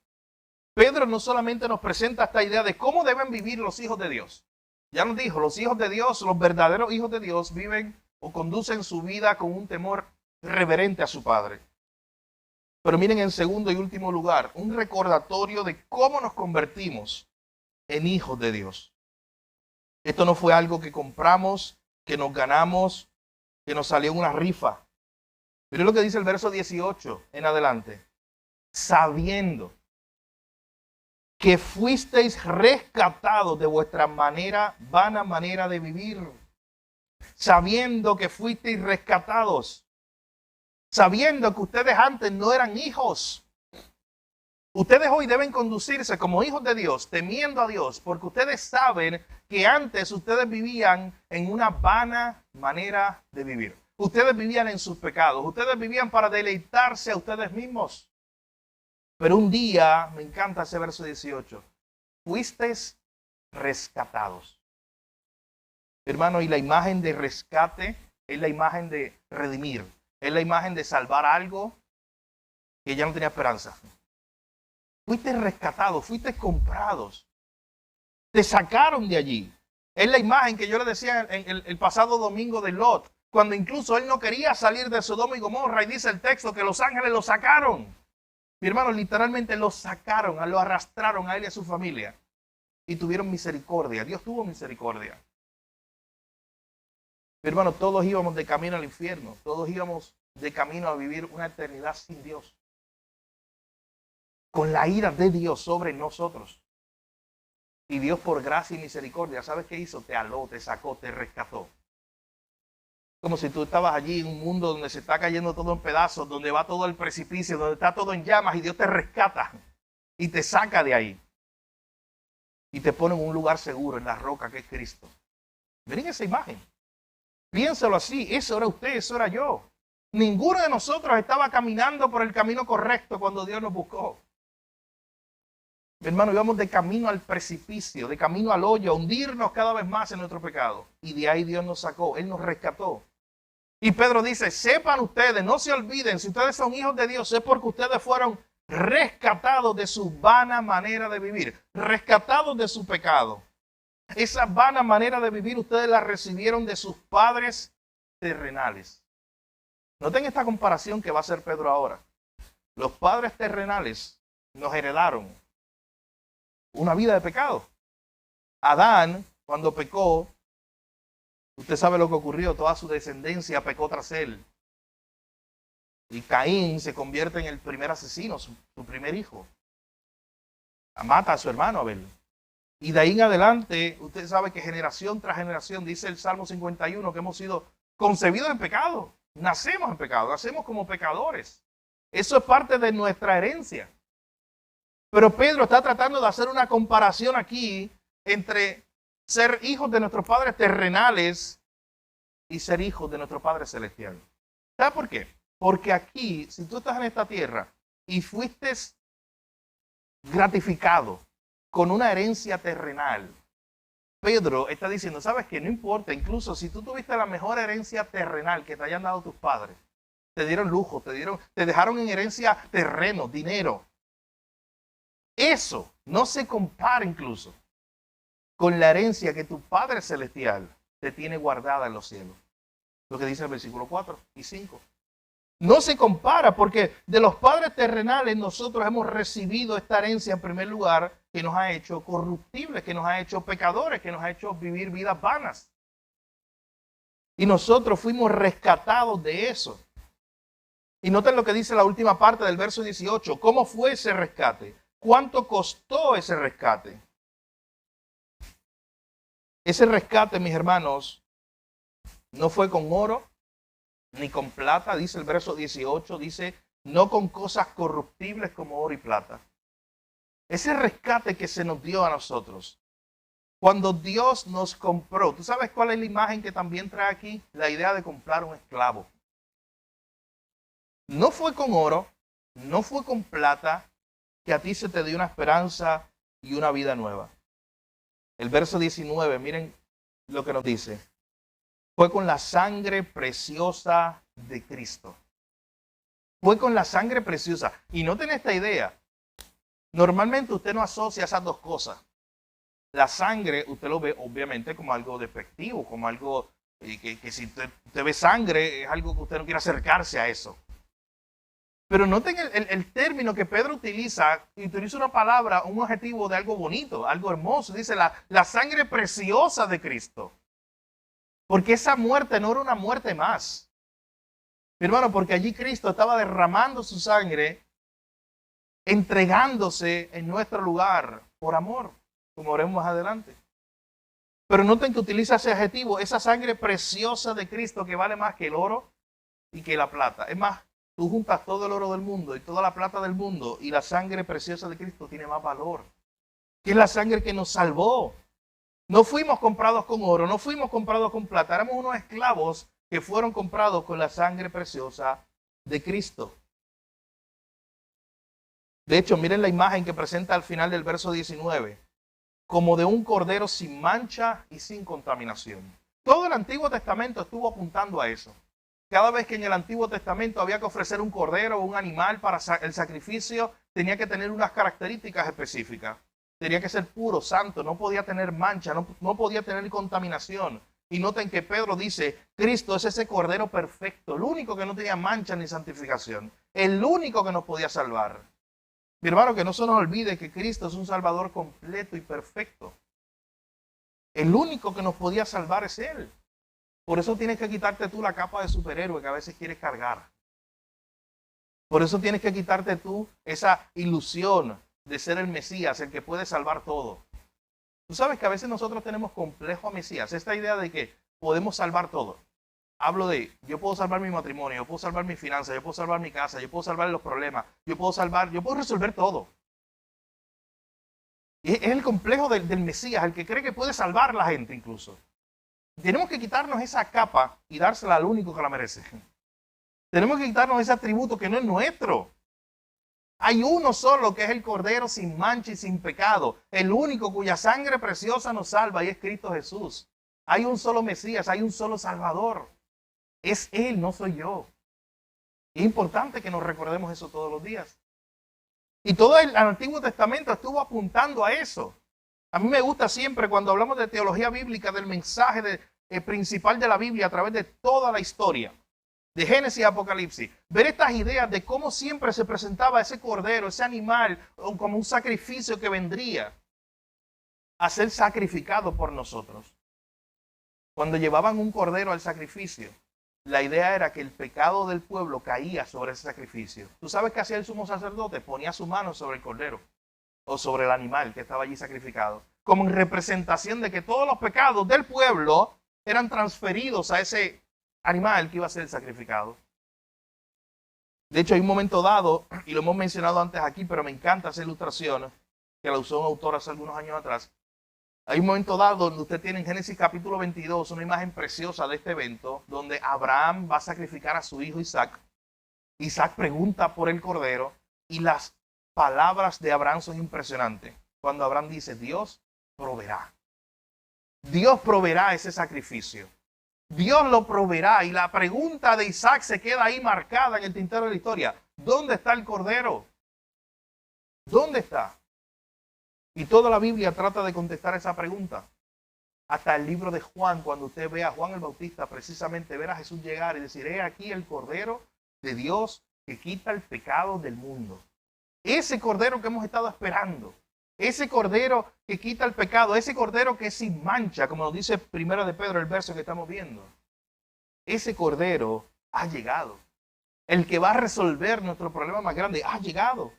Pedro no solamente nos presenta esta idea de cómo deben vivir los hijos de Dios. Ya nos dijo, los hijos de Dios, los verdaderos hijos de Dios viven o conducen su vida con un temor reverente a su Padre. Pero miren, en segundo y último lugar, un recordatorio de cómo nos convertimos en hijos de Dios. Esto no fue algo que compramos, que nos ganamos, que nos salió en una rifa. Miren lo que dice el verso 18 en adelante. Sabiendo que fuisteis rescatados de vuestra vana manera de vivir. Sabiendo que fuisteis rescatados. sabiendo que ustedes antes no eran hijos. Ustedes hoy deben conducirse como hijos de Dios, temiendo a Dios, porque ustedes saben que antes ustedes vivían en una vana manera de vivir. Ustedes vivían en sus pecados, ustedes vivían para deleitarse a ustedes mismos. Pero un día, me encanta ese verso 18, fuisteis rescatados. Hermano, y la imagen de rescate es la imagen de redimir, es la imagen de salvar algo que ya no tenía esperanza. Fuiste rescatados, fuiste comprados. Te sacaron de allí. Es la imagen que yo le decía en el pasado domingo de Lot, cuando incluso él no quería salir de Sodoma y Gomorra, y dice el texto que los ángeles lo sacaron. Mi hermano, literalmente lo sacaron, lo arrastraron a él y a su familia. Y tuvieron misericordia. Dios tuvo misericordia. Mi hermano, todos íbamos de camino al infierno. Todos íbamos de camino a vivir una eternidad sin Dios. Con la ira de Dios sobre nosotros. Y Dios por gracia y misericordia, ¿sabes qué hizo? Te aló, te sacó, te rescató. Como si tú estabas allí en un mundo donde se está cayendo todo en pedazos, donde va todo el precipicio, donde está todo en llamas y Dios te rescata y te saca de ahí. Y te pone en un lugar seguro, en la roca que es Cristo. Miren esa imagen. Piénsalo así, eso era usted, eso era yo. Ninguno de nosotros estaba caminando por el camino correcto cuando Dios nos buscó. Hermano, íbamos de camino al precipicio, de camino al hoyo, a hundirnos cada vez más en nuestro pecado. Y de ahí Dios nos sacó, Él nos rescató. Y Pedro dice, sepan ustedes, no se olviden, si ustedes son hijos de Dios, es porque ustedes fueron rescatados de su vana manera de vivir, rescatados de su pecado. Esa vana manera de vivir ustedes la recibieron de sus padres terrenales. Noten esta comparación que va a hacer Pedro ahora. Los padres terrenales nos heredaron una vida de pecado. Adán, cuando pecó, usted sabe lo que ocurrió, toda su descendencia pecó tras él. Y Caín se convierte en el primer asesino, su primer hijo. Mata a su hermano Abel. Y de ahí en adelante, usted sabe que generación tras generación, dice el Salmo 51, que hemos sido concebidos en pecado. Nacemos en pecado, nacemos como pecadores. Eso es parte de nuestra herencia. Pero Pedro está tratando de hacer una comparación aquí entre ser hijos de nuestros padres terrenales y ser hijos de nuestro Padre Celestial. ¿Sabe por qué? Porque aquí, si tú estás en esta tierra y fuiste gratificado con una herencia terrenal, Pedro está diciendo, ¿sabes qué? No importa, incluso si tú tuviste la mejor herencia terrenal que te hayan dado tus padres, te dieron lujo, te dejaron en herencia terreno, dinero. Eso no se compara incluso con la herencia que tu Padre Celestial te tiene guardada en los cielos. Lo que dice el versículo 4 y 5. No se compara porque de los padres terrenales nosotros hemos recibido esta herencia en primer lugar que nos ha hecho corruptibles, que nos ha hecho pecadores, que nos ha hecho vivir vidas vanas. Y nosotros fuimos rescatados de eso. Y noten lo que dice la última parte del verso 18. ¿Cómo fue ese rescate? ¿Cuánto costó ese rescate? Ese rescate, mis hermanos, no fue con oro ni con plata, dice el verso 18, dice, no con cosas corruptibles como oro y plata. Ese rescate que se nos dio a nosotros, cuando Dios nos compró, ¿tú sabes cuál es la imagen que también trae aquí? La idea de comprar un esclavo. No fue con oro, no fue con plata, que a ti se te dio una esperanza y una vida nueva. El verso 19, miren lo que nos dice. Fue con la sangre preciosa de Cristo. Fue con la sangre preciosa. Y noten esta idea. Normalmente usted no asocia esas dos cosas. La sangre, usted lo ve obviamente como algo despectivo, como algo que si usted ve sangre, es algo que usted no quiere acercarse a eso. Pero noten el término que Pedro utiliza una palabra, un adjetivo de algo bonito, algo hermoso. Dice la sangre preciosa de Cristo. Porque esa muerte no era una muerte más. Mi hermano, porque allí Cristo estaba derramando su sangre, entregándose en nuestro lugar por amor, como veremos más adelante. Pero noten que utiliza ese adjetivo, esa sangre preciosa de Cristo que vale más que el oro y que la plata. Es más, tú juntas todo el oro del mundo y toda la plata del mundo y la sangre preciosa de Cristo tiene más valor. Que es la sangre que nos salvó. No fuimos comprados con oro, no fuimos comprados con plata, éramos unos esclavos que fueron comprados con la sangre preciosa de Cristo. De hecho, miren la imagen que presenta al final del verso 19, como de un cordero sin mancha y sin contaminación. Todo el Antiguo Testamento estuvo apuntando a eso. Cada vez que en el Antiguo Testamento había que ofrecer un cordero o un animal para el sacrificio, tenía que tener unas características específicas. Tenía que ser puro, santo, no podía tener mancha, no podía tener contaminación. Y noten que Pedro dice, Cristo es ese cordero perfecto, el único que no tenía mancha ni santificación, el único que nos podía salvar. Mi hermano, que no se nos olvide que Cristo es un Salvador completo y perfecto. El único que nos podía salvar es Él. Por eso tienes que quitarte tú la capa de superhéroe que a veces quieres cargar. Por eso tienes que quitarte tú esa ilusión de ser el Mesías, el que puede salvar todo. Tú sabes que a veces nosotros tenemos complejo a Mesías, esta idea de que podemos salvar todo. Hablo de, yo puedo salvar mi matrimonio, yo puedo salvar mi finanzas, yo puedo salvar mi casa, yo puedo salvar los problemas, yo puedo resolver todo. Y es el complejo del Mesías, el que cree que puede salvar a la gente incluso. Tenemos que quitarnos esa capa y dársela al único que la merece. Tenemos que quitarnos ese atributo que no es nuestro. Hay uno solo que es el Cordero sin mancha y sin pecado, el único cuya sangre preciosa nos salva y es Cristo Jesús. Hay un solo Mesías, hay un solo Salvador. Es Él, no soy yo. Es importante que nos recordemos eso todos los días. Y todo el Antiguo Testamento estuvo apuntando a eso. A mí me gusta siempre cuando hablamos de teología bíblica, del mensaje principal de la Biblia a través de toda la historia, de Génesis a Apocalipsis, ver estas ideas de cómo siempre se presentaba ese cordero, ese animal, como un sacrificio que vendría a ser sacrificado por nosotros. Cuando llevaban un cordero al sacrificio, la idea era que el pecado del pueblo caía sobre ese sacrificio. ¿Tú sabes qué hacía el sumo sacerdote? Ponía su mano sobre el cordero o sobre el animal que estaba allí sacrificado, como en representación de que todos los pecados del pueblo eran transferidos a ese animal que iba a ser sacrificado. De hecho, hay un momento dado, y lo hemos mencionado antes aquí, pero me encanta esa ilustración, que la usó un autor hace algunos años atrás. Hay un momento dado donde usted tiene en Génesis capítulo 22 una imagen preciosa de este evento, donde Abraham va a sacrificar a su hijo Isaac. Isaac pregunta por el cordero, y las palabras de Abraham son impresionantes. Cuando Abraham dice, Dios proveerá. Dios proveerá ese sacrificio. Dios lo proveerá. Y la pregunta de Isaac se queda ahí marcada en el tintero de la historia. ¿Dónde está el cordero? ¿Dónde está? Y toda la Biblia trata de contestar esa pregunta. Hasta el libro de Juan, cuando usted ve a Juan el Bautista, precisamente ver a Jesús llegar y decir, he aquí el cordero de Dios que quita el pecado del mundo. Ese cordero que hemos estado esperando, ese cordero que quita el pecado, ese cordero que es sin mancha, como nos dice Primera de Pedro, el verso que estamos viendo. Ese cordero ha llegado. El que va a resolver nuestro problema más grande ha llegado.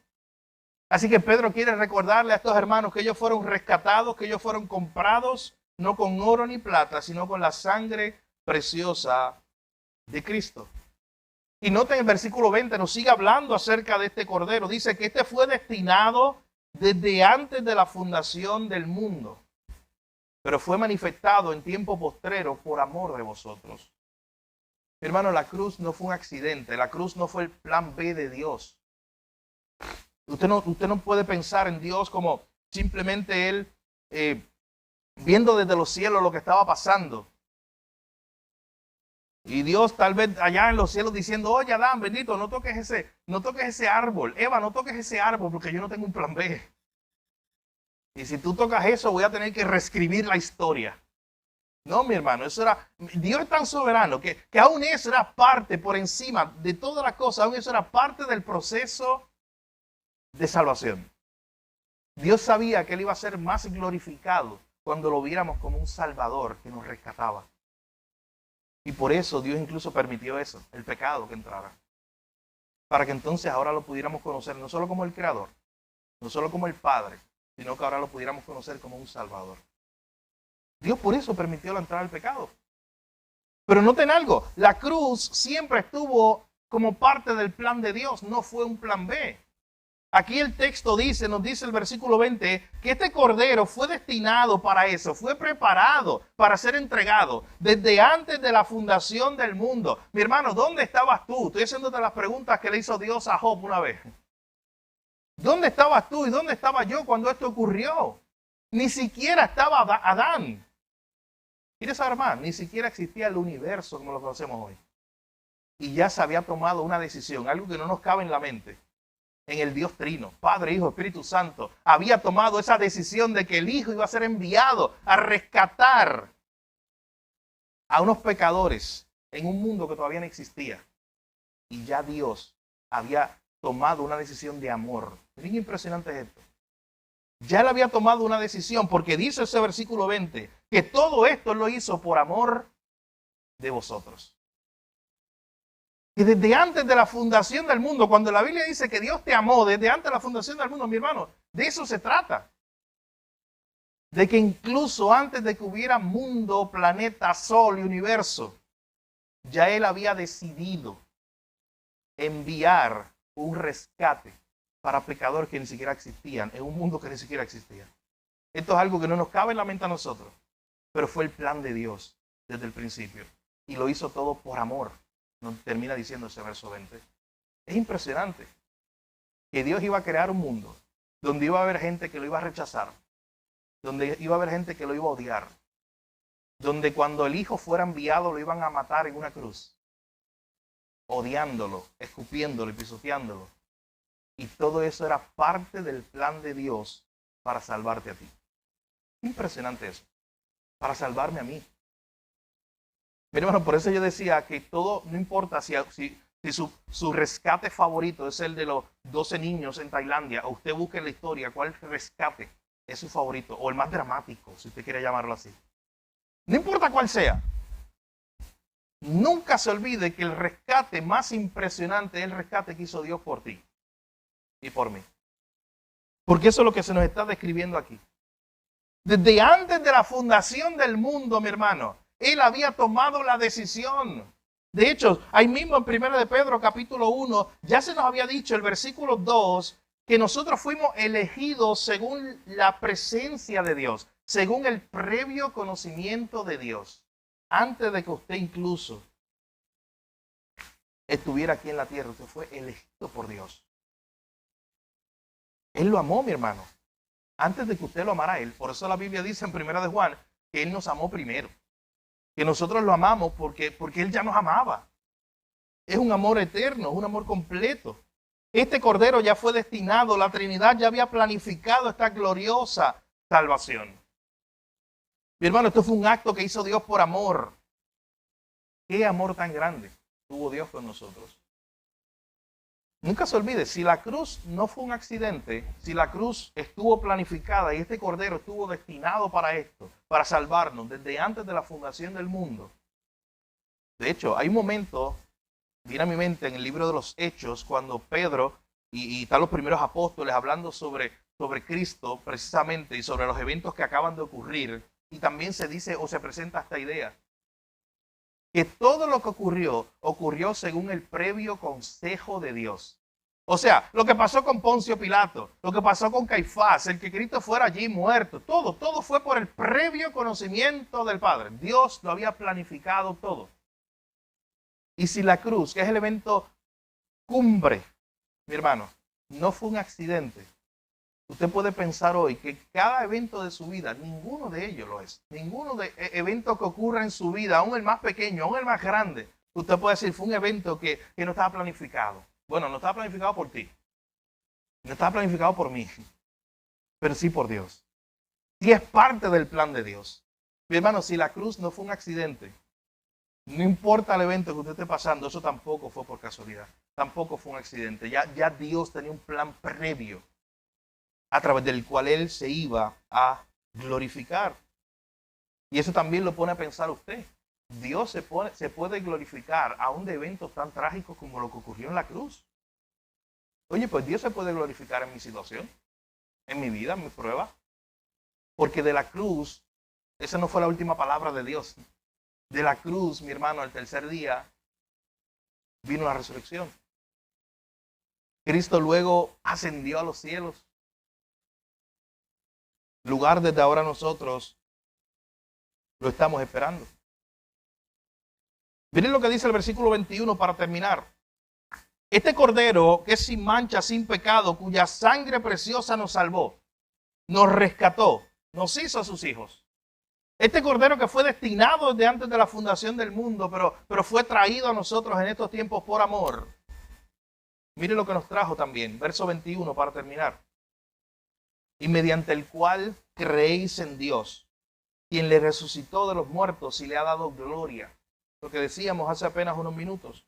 Así que Pedro quiere recordarle a estos hermanos que ellos fueron rescatados, que ellos fueron comprados, no con oro ni plata, sino con la sangre preciosa de Cristo. Y noten el versículo 20, nos sigue hablando acerca de este cordero. Dice que este fue destinado desde antes de la fundación del mundo, pero fue manifestado en tiempo postrero por amor de vosotros. Hermano, la cruz no fue un accidente, la cruz no fue el plan B de Dios. Usted no puede pensar en Dios como simplemente Él viendo desde los cielos lo que estaba pasando. Y Dios tal vez allá en los cielos diciendo, oye Adán, bendito, no toques ese árbol. Eva, no toques ese árbol porque yo no tengo un plan B. Y si tú tocas eso, voy a tener que reescribir la historia. No, mi hermano, Dios es tan soberano que aún eso era parte por encima de todas las cosas, aún eso era parte del proceso de salvación. Dios sabía que Él iba a ser más glorificado cuando lo viéramos como un Salvador que nos rescataba. Y por eso Dios incluso permitió eso, el pecado que entrara. Para que entonces ahora lo pudiéramos conocer no solo como el Creador, no solo como el Padre, sino que ahora lo pudiéramos conocer como un Salvador. Dios por eso permitió la entrada del pecado. Pero noten algo, la cruz siempre estuvo como parte del plan de Dios, no fue un plan B. Aquí el texto dice, nos dice el versículo 20, que este cordero fue destinado para eso, fue preparado para ser entregado desde antes de la fundación del mundo. Mi hermano, ¿dónde estabas tú? Estoy haciéndote las preguntas que le hizo Dios a Job una vez. ¿Dónde estabas tú y dónde estaba yo cuando esto ocurrió? Ni siquiera estaba Adán. ¿Quieres saber más? Ni siquiera existía el universo como lo conocemos hoy. Y ya se había tomado una decisión, algo que no nos cabe en la mente. En el Dios Trino, Padre, Hijo, Espíritu Santo, había tomado esa decisión de que el Hijo iba a ser enviado a rescatar a unos pecadores en un mundo que todavía no existía. Y ya Dios había tomado una decisión de amor. Miren qué impresionante es esto. Ya él había tomado una decisión, porque dice ese versículo 20, que todo esto lo hizo por amor de vosotros. Y desde antes de la fundación del mundo, cuando la Biblia dice que Dios te amó desde antes de la fundación del mundo, mi hermano, de eso se trata. De que incluso antes de que hubiera mundo, planeta, sol y universo, ya Él había decidido enviar un rescate para pecadores que ni siquiera existían, en un mundo que ni siquiera existía. Esto es algo que no nos cabe en la mente a nosotros, pero fue el plan de Dios desde el principio. Y lo hizo todo por amor. Nos termina diciendo ese verso 20. Es impresionante que Dios iba a crear un mundo donde iba a haber gente que lo iba a rechazar, donde iba a haber gente que lo iba a odiar, donde cuando el Hijo fuera enviado lo iban a matar en una cruz, odiándolo, escupiéndolo y pisoteándolo. Y todo eso era parte del plan de Dios para salvarte a ti. Impresionante eso, para salvarme a mí. Mi hermano, por eso yo decía que todo, no importa si su rescate favorito es el de los 12 niños en Tailandia, o usted busque en la historia cuál rescate es su favorito, o el más dramático, si usted quiere llamarlo así. No importa cuál sea. Nunca se olvide que el rescate más impresionante es el rescate que hizo Dios por ti y por mí. Porque eso es lo que se nos está describiendo aquí. Desde antes de la fundación del mundo, mi hermano, Él había tomado la decisión. De hecho, ahí mismo en 1 de Pedro capítulo 1, ya se nos había dicho el versículo 2, que nosotros fuimos elegidos según la presencia de Dios, según el previo conocimiento de Dios, antes de que usted incluso estuviera aquí en la tierra. Usted fue elegido por Dios. Él lo amó, mi hermano, antes de que usted lo amara a Él. Por eso la Biblia dice en 1 de Juan que Él nos amó primero. Que nosotros lo amamos porque Él ya nos amaba. Es un amor eterno, es un amor completo. Este Cordero ya fue destinado, la Trinidad ya había planificado esta gloriosa salvación. Mi hermano, esto fue un acto que hizo Dios por amor. ¿Qué amor tan grande tuvo Dios con nosotros? Nunca se olvide, si la cruz no fue un accidente, si la cruz estuvo planificada y este Cordero estuvo destinado para esto, para salvarnos desde antes de la fundación del mundo. De hecho, hay un momento, viene a mi mente en el libro de los Hechos, cuando Pedro y están los primeros apóstoles hablando sobre Cristo precisamente y sobre los eventos que acaban de ocurrir. Y también se dice o se presenta esta idea, que todo lo que ocurrió según el previo consejo de Dios. O sea, lo que pasó con Poncio Pilato, lo que pasó con Caifás, el que Cristo fuera allí muerto, todo fue por el previo conocimiento del Padre. Dios lo había planificado todo. Y si la cruz, que es el evento cumbre, mi hermano, no fue un accidente, usted puede pensar hoy que cada evento de su vida, ninguno de ellos lo es. Ninguno de eventos que ocurra en su vida, aún el más pequeño, aún el más grande, usted puede decir, fue un evento que no estaba planificado. Bueno, no estaba planificado por ti. No estaba planificado por mí. Pero sí por Dios. Sí es parte del plan de Dios. Mi hermano, si la cruz no fue un accidente, no importa el evento que usted esté pasando, eso tampoco fue por casualidad. Tampoco fue un accidente. Ya Dios tenía un plan previo a través del cual Él se iba a glorificar. Y eso también lo pone a pensar usted. Dios se puede glorificar aún de eventos tan trágicos como lo que ocurrió en la cruz. Oye, pues Dios se puede glorificar en mi situación, en mi vida, en mi prueba. Porque de la cruz, esa no fue la última palabra de Dios. De la cruz, mi hermano, al tercer día, vino la resurrección. Cristo luego ascendió a los cielos. Lugar desde ahora nosotros lo estamos esperando. Miren lo que dice el versículo 21 para terminar. Este cordero que es sin mancha, sin pecado, cuya sangre preciosa nos salvó, nos rescató, nos hizo a sus hijos. Este cordero que fue destinado desde antes de la fundación del mundo, pero fue traído a nosotros en estos tiempos por amor. Miren lo que nos trajo también, verso 21 para terminar. Y mediante el cual creéis en Dios, quien le resucitó de los muertos y le ha dado gloria. Lo que decíamos hace apenas unos minutos.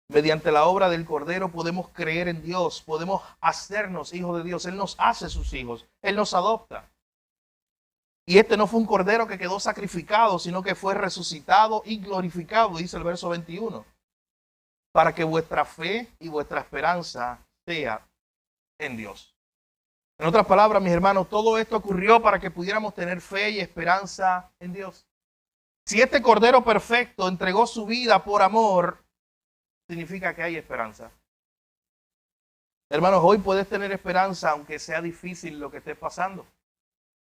Mediante la obra del Cordero podemos creer en Dios, podemos hacernos hijos de Dios. Él nos hace sus hijos, Él nos adopta. Y este no fue un Cordero que quedó sacrificado, sino que fue resucitado y glorificado, dice el verso 21. Para que vuestra fe y vuestra esperanza sea en Dios. En otras palabras, mis hermanos, todo esto ocurrió para que pudiéramos tener fe y esperanza en Dios. Si este Cordero perfecto entregó su vida por amor, significa que hay esperanza. Hermanos, hoy puedes tener esperanza aunque sea difícil lo que estés pasando.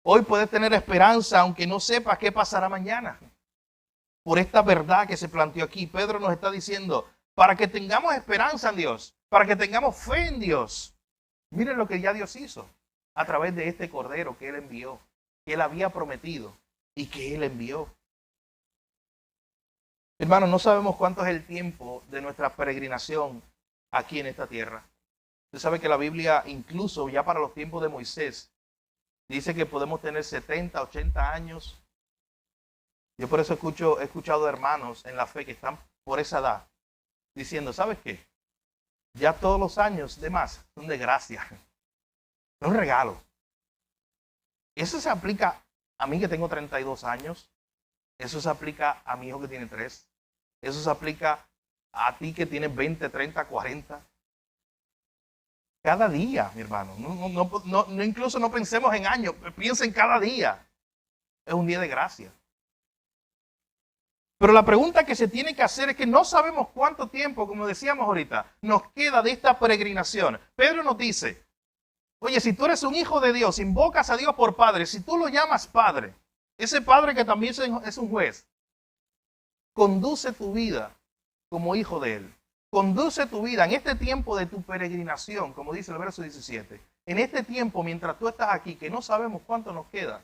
Hoy puedes tener esperanza aunque no sepas qué pasará mañana. Por esta verdad que se planteó aquí, Pedro nos está diciendo, para que tengamos esperanza en Dios, para que tengamos fe en Dios. Miren lo que ya Dios hizo a través de este Cordero que Él envió, que Él había prometido y que Él envió. Hermanos, no sabemos cuánto es el tiempo de nuestra peregrinación aquí en esta tierra. Usted sabe que la Biblia, incluso ya para los tiempos de Moisés, dice que podemos tener 70, 80 años. Yo por eso he escuchado hermanos en la fe que están por esa edad, diciendo, ¿sabes qué? Ya todos los años de más son de gracia. Es un regalo. Eso se aplica a mí que tengo 32 años. Eso se aplica a mi hijo que tiene 3. Eso se aplica a ti que tienes 20, 30, 40. Cada día, mi hermano. Incluso no pensemos en años. Piensa en cada día. Es un día de gracia. Pero la pregunta que se tiene que hacer es que no sabemos cuánto tiempo, como decíamos ahorita, nos queda de esta peregrinación. Pedro nos dice, oye, si tú eres un hijo de Dios, invocas a Dios por Padre, si tú lo llamas Padre, ese Padre que también es un juez, conduce tu vida como hijo de Él. Conduce tu vida en este tiempo de tu peregrinación, como dice el verso 17. En este tiempo, mientras tú estás aquí, que no sabemos cuánto nos queda,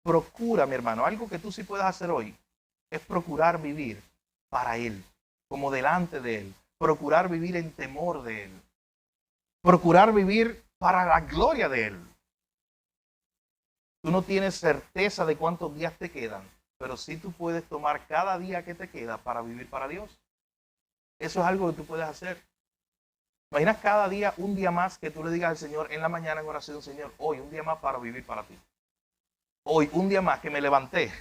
procura, mi hermano, algo que tú sí puedas hacer hoy, es procurar vivir para Él, como delante de Él. Procurar vivir en temor de Él. Procurar vivir para la gloria de Él. Tú no tienes certeza de cuántos días te quedan, pero sí tú puedes tomar cada día que te queda para vivir para Dios. Eso es algo que tú puedes hacer. Imaginas cada día, un día más que tú le digas al Señor en la mañana en oración, Señor, hoy un día más para vivir para ti. Hoy un día más que me levanté.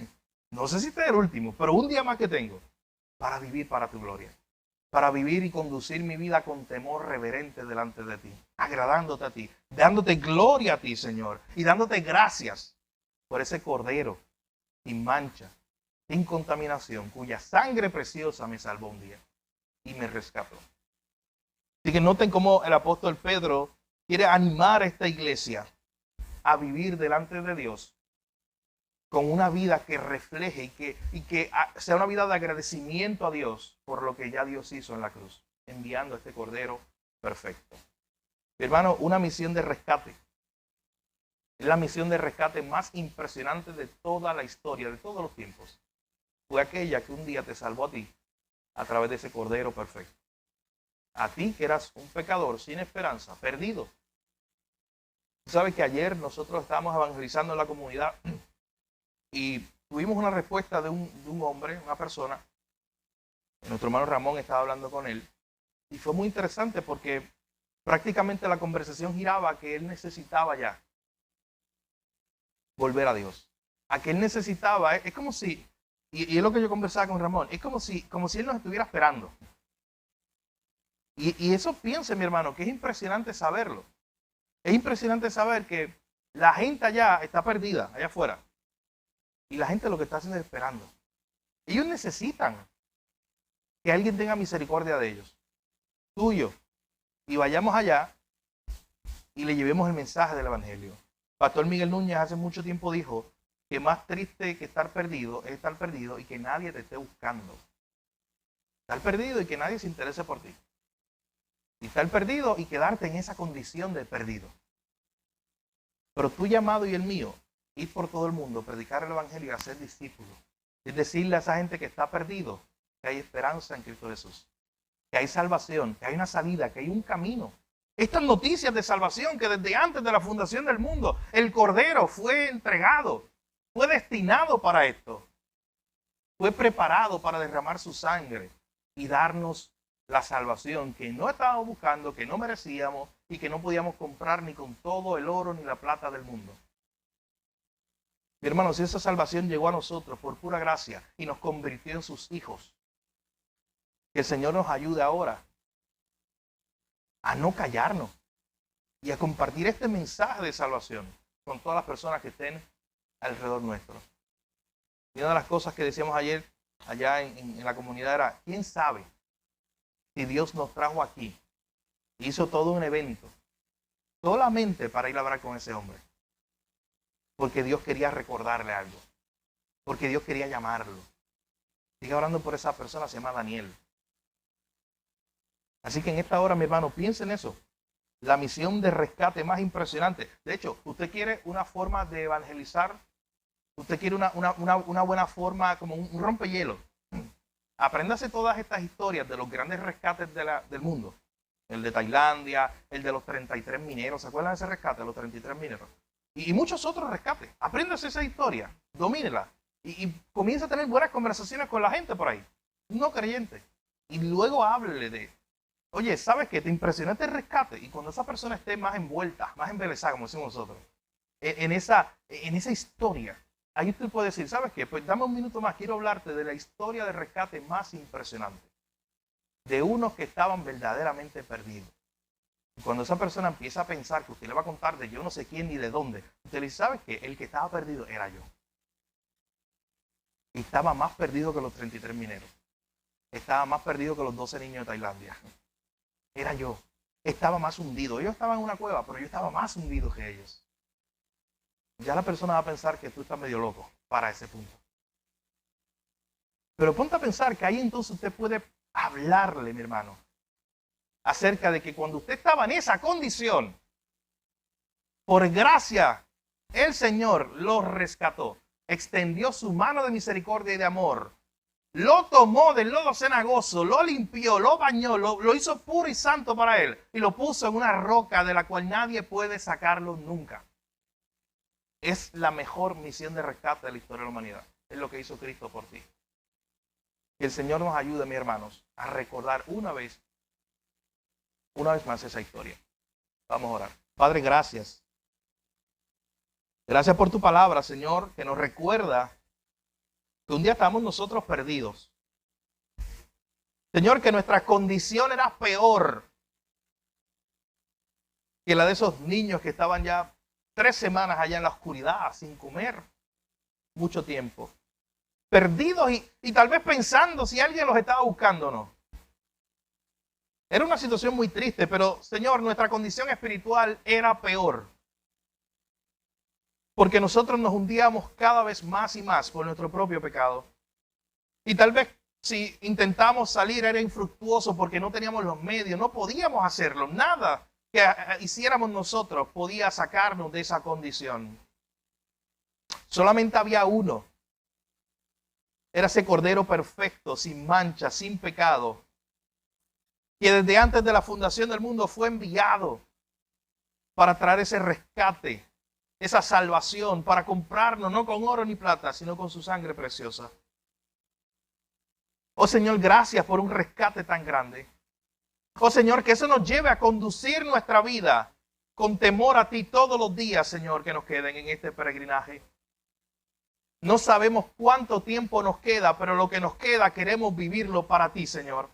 No sé si este es el último, pero un día más que tengo para vivir para tu gloria. Para vivir y conducir mi vida con temor reverente delante de ti, agradándote a ti, dándote gloria a ti, Señor, y dándote gracias por ese Cordero sin mancha, sin contaminación, cuya sangre preciosa me salvó un día y me rescató. Así que noten cómo el apóstol Pedro quiere animar a esta iglesia a vivir delante de Dios con una vida que refleje y que sea una vida de agradecimiento a Dios por lo que ya Dios hizo en la cruz, enviando a este Cordero perfecto. Mi hermano, una misión de rescate. Es la misión de rescate más impresionante de toda la historia, de todos los tiempos. Fue aquella que un día te salvó a ti a través de ese Cordero perfecto. A ti que eras un pecador sin esperanza, perdido. Tú sabes que ayer nosotros estábamos evangelizando en la comunidad y tuvimos una respuesta de un hombre, una persona. Nuestro hermano Ramón estaba hablando con él. Y fue muy interesante porque prácticamente la conversación giraba a que él necesitaba ya volver a Dios. A que él necesitaba, es como si, y es lo que yo conversaba con Ramón, es como si él nos estuviera esperando. Y eso piense, mi hermano, que es impresionante saberlo. Es impresionante saber que la gente allá está perdida, allá afuera. Y la gente lo que está haciendo es esperando. Ellos necesitan que alguien tenga misericordia de ellos, tuyo, y vayamos allá y le llevemos el mensaje del Evangelio. Pastor Miguel Núñez hace mucho tiempo dijo que más triste que estar perdido es estar perdido y que nadie te esté buscando. Estar perdido y que nadie se interese por ti. Y estar perdido y quedarte en esa condición de perdido. Pero tu llamado y el mío, ir por todo el mundo, predicar el Evangelio y hacer discípulos. Es decirle a esa gente que está perdido que hay esperanza en Cristo Jesús. Que hay salvación, que hay una salida, que hay un camino. Estas noticias de salvación que desde antes de la fundación del mundo, el Cordero fue entregado, fue destinado para esto. Fue preparado para derramar su sangre y darnos la salvación que no estábamos buscando, que no merecíamos y que no podíamos comprar ni con todo el oro ni la plata del mundo. Mi hermano, si esa salvación llegó a nosotros por pura gracia y nos convirtió en sus hijos, que el Señor nos ayude ahora a no callarnos y a compartir este mensaje de salvación con todas las personas que estén alrededor nuestro. Y una de las cosas que decíamos ayer allá en la comunidad era, ¿quién sabe si Dios nos trajo aquí? Hizo todo un evento solamente para ir a hablar con ese hombre. Porque Dios quería recordarle algo. Porque Dios quería llamarlo. Sigue orando por esa persona, se llama Daniel. Así que en esta hora, mi hermano, piensa en eso. La misión de rescate más impresionante. De hecho, usted quiere una forma de evangelizar. Usted quiere una buena forma, como un rompehielo. Apréndase todas estas historias de los grandes rescates del mundo. El de Tailandia, el de los 33 mineros. ¿Se acuerdan de ese rescate, de los 33 mineros? Y muchos otros rescates. Apréndase esa historia, domínela. Y comienza a tener buenas conversaciones con la gente por ahí. No creyente. Y luego háblele de, oye, ¿sabes qué? Te impresionó este rescate. Y cuando esa persona esté más envuelta, más embelesada, como decimos nosotros, en esa historia, ahí usted puede decir, ¿sabes qué? Pues dame un minuto más, quiero hablarte de la historia de rescate más impresionante. De unos que estaban verdaderamente perdidos. Y cuando esa persona empieza a pensar que usted le va a contar de yo no sé quién ni de dónde, usted le dice, ¿sabes qué? El que estaba perdido era yo. Y estaba más perdido que los 33 mineros. Estaba más perdido que los 12 niños de Tailandia. Era yo. Estaba más hundido. Ellos estaban en una cueva, pero yo estaba más hundido que ellos. Ya la persona va a pensar que tú estás medio loco para ese punto. Pero ponte a pensar que ahí entonces usted puede hablarle, mi hermano, acerca de que cuando usted estaba en esa condición, por gracia, el Señor lo rescató. Extendió su mano de misericordia y de amor. Lo tomó del lodo cenagoso, lo limpió, lo bañó, lo hizo puro y santo para él. Y lo puso en una roca de la cual nadie puede sacarlo nunca. Es la mejor misión de rescate de la historia de la humanidad. Es lo que hizo Cristo por ti. Que el Señor nos ayude, mis hermanos, a recordar una vez más esa historia. Vamos a orar. Padre, gracias. Gracias por tu palabra, Señor, que nos recuerda que un día estamos nosotros perdidos. Señor, que nuestra condición era peor que la de esos niños que estaban ya 3 semanas allá en la oscuridad, sin comer mucho tiempo. Perdidos y tal vez pensando si alguien los estaba buscando o no. Era una situación muy triste, pero Señor, nuestra condición espiritual era peor. Porque nosotros nos hundíamos cada vez más y más por nuestro propio pecado. Y tal vez si intentamos salir era infructuoso porque no teníamos los medios, no podíamos hacerlo. Nada que hiciéramos nosotros podía sacarnos de esa condición. Solamente había uno. Era ese Cordero perfecto, sin mancha, sin pecado, que desde antes de la fundación del mundo fue enviado para traer ese rescate, esa salvación, para comprarnos no con oro ni plata, sino con su sangre preciosa. Oh Señor, gracias por un rescate tan grande. Oh Señor, que eso nos lleve a conducir nuestra vida con temor a ti todos los días, Señor, que nos queden en este peregrinaje. No sabemos cuánto tiempo nos queda, pero lo que nos queda queremos vivirlo para ti, Señor.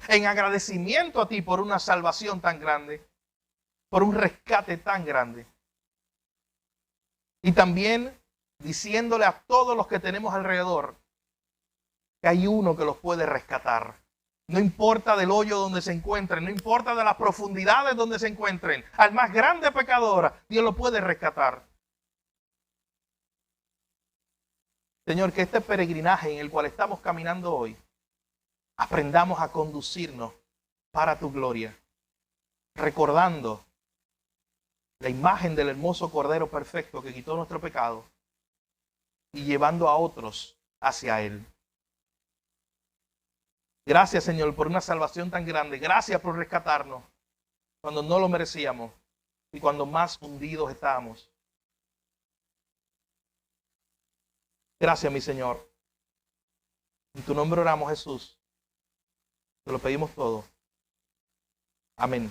En agradecimiento a ti por una salvación tan grande, por un rescate tan grande. Y también diciéndole a todos los que tenemos alrededor que hay uno que los puede rescatar. No importa del hoyo donde se encuentren, no importa de las profundidades donde se encuentren, al más grande pecador, Dios lo puede rescatar. Señor, que este peregrinaje en el cual estamos caminando hoy, aprendamos a conducirnos para tu gloria, recordando la imagen del hermoso Cordero perfecto que quitó nuestro pecado y llevando a otros hacia Él. Gracias, Señor, por una salvación tan grande. Gracias por rescatarnos cuando no lo merecíamos y cuando más hundidos estábamos. Gracias, mi Señor. En tu nombre oramos, Jesús. Te lo pedimos todo. Amén.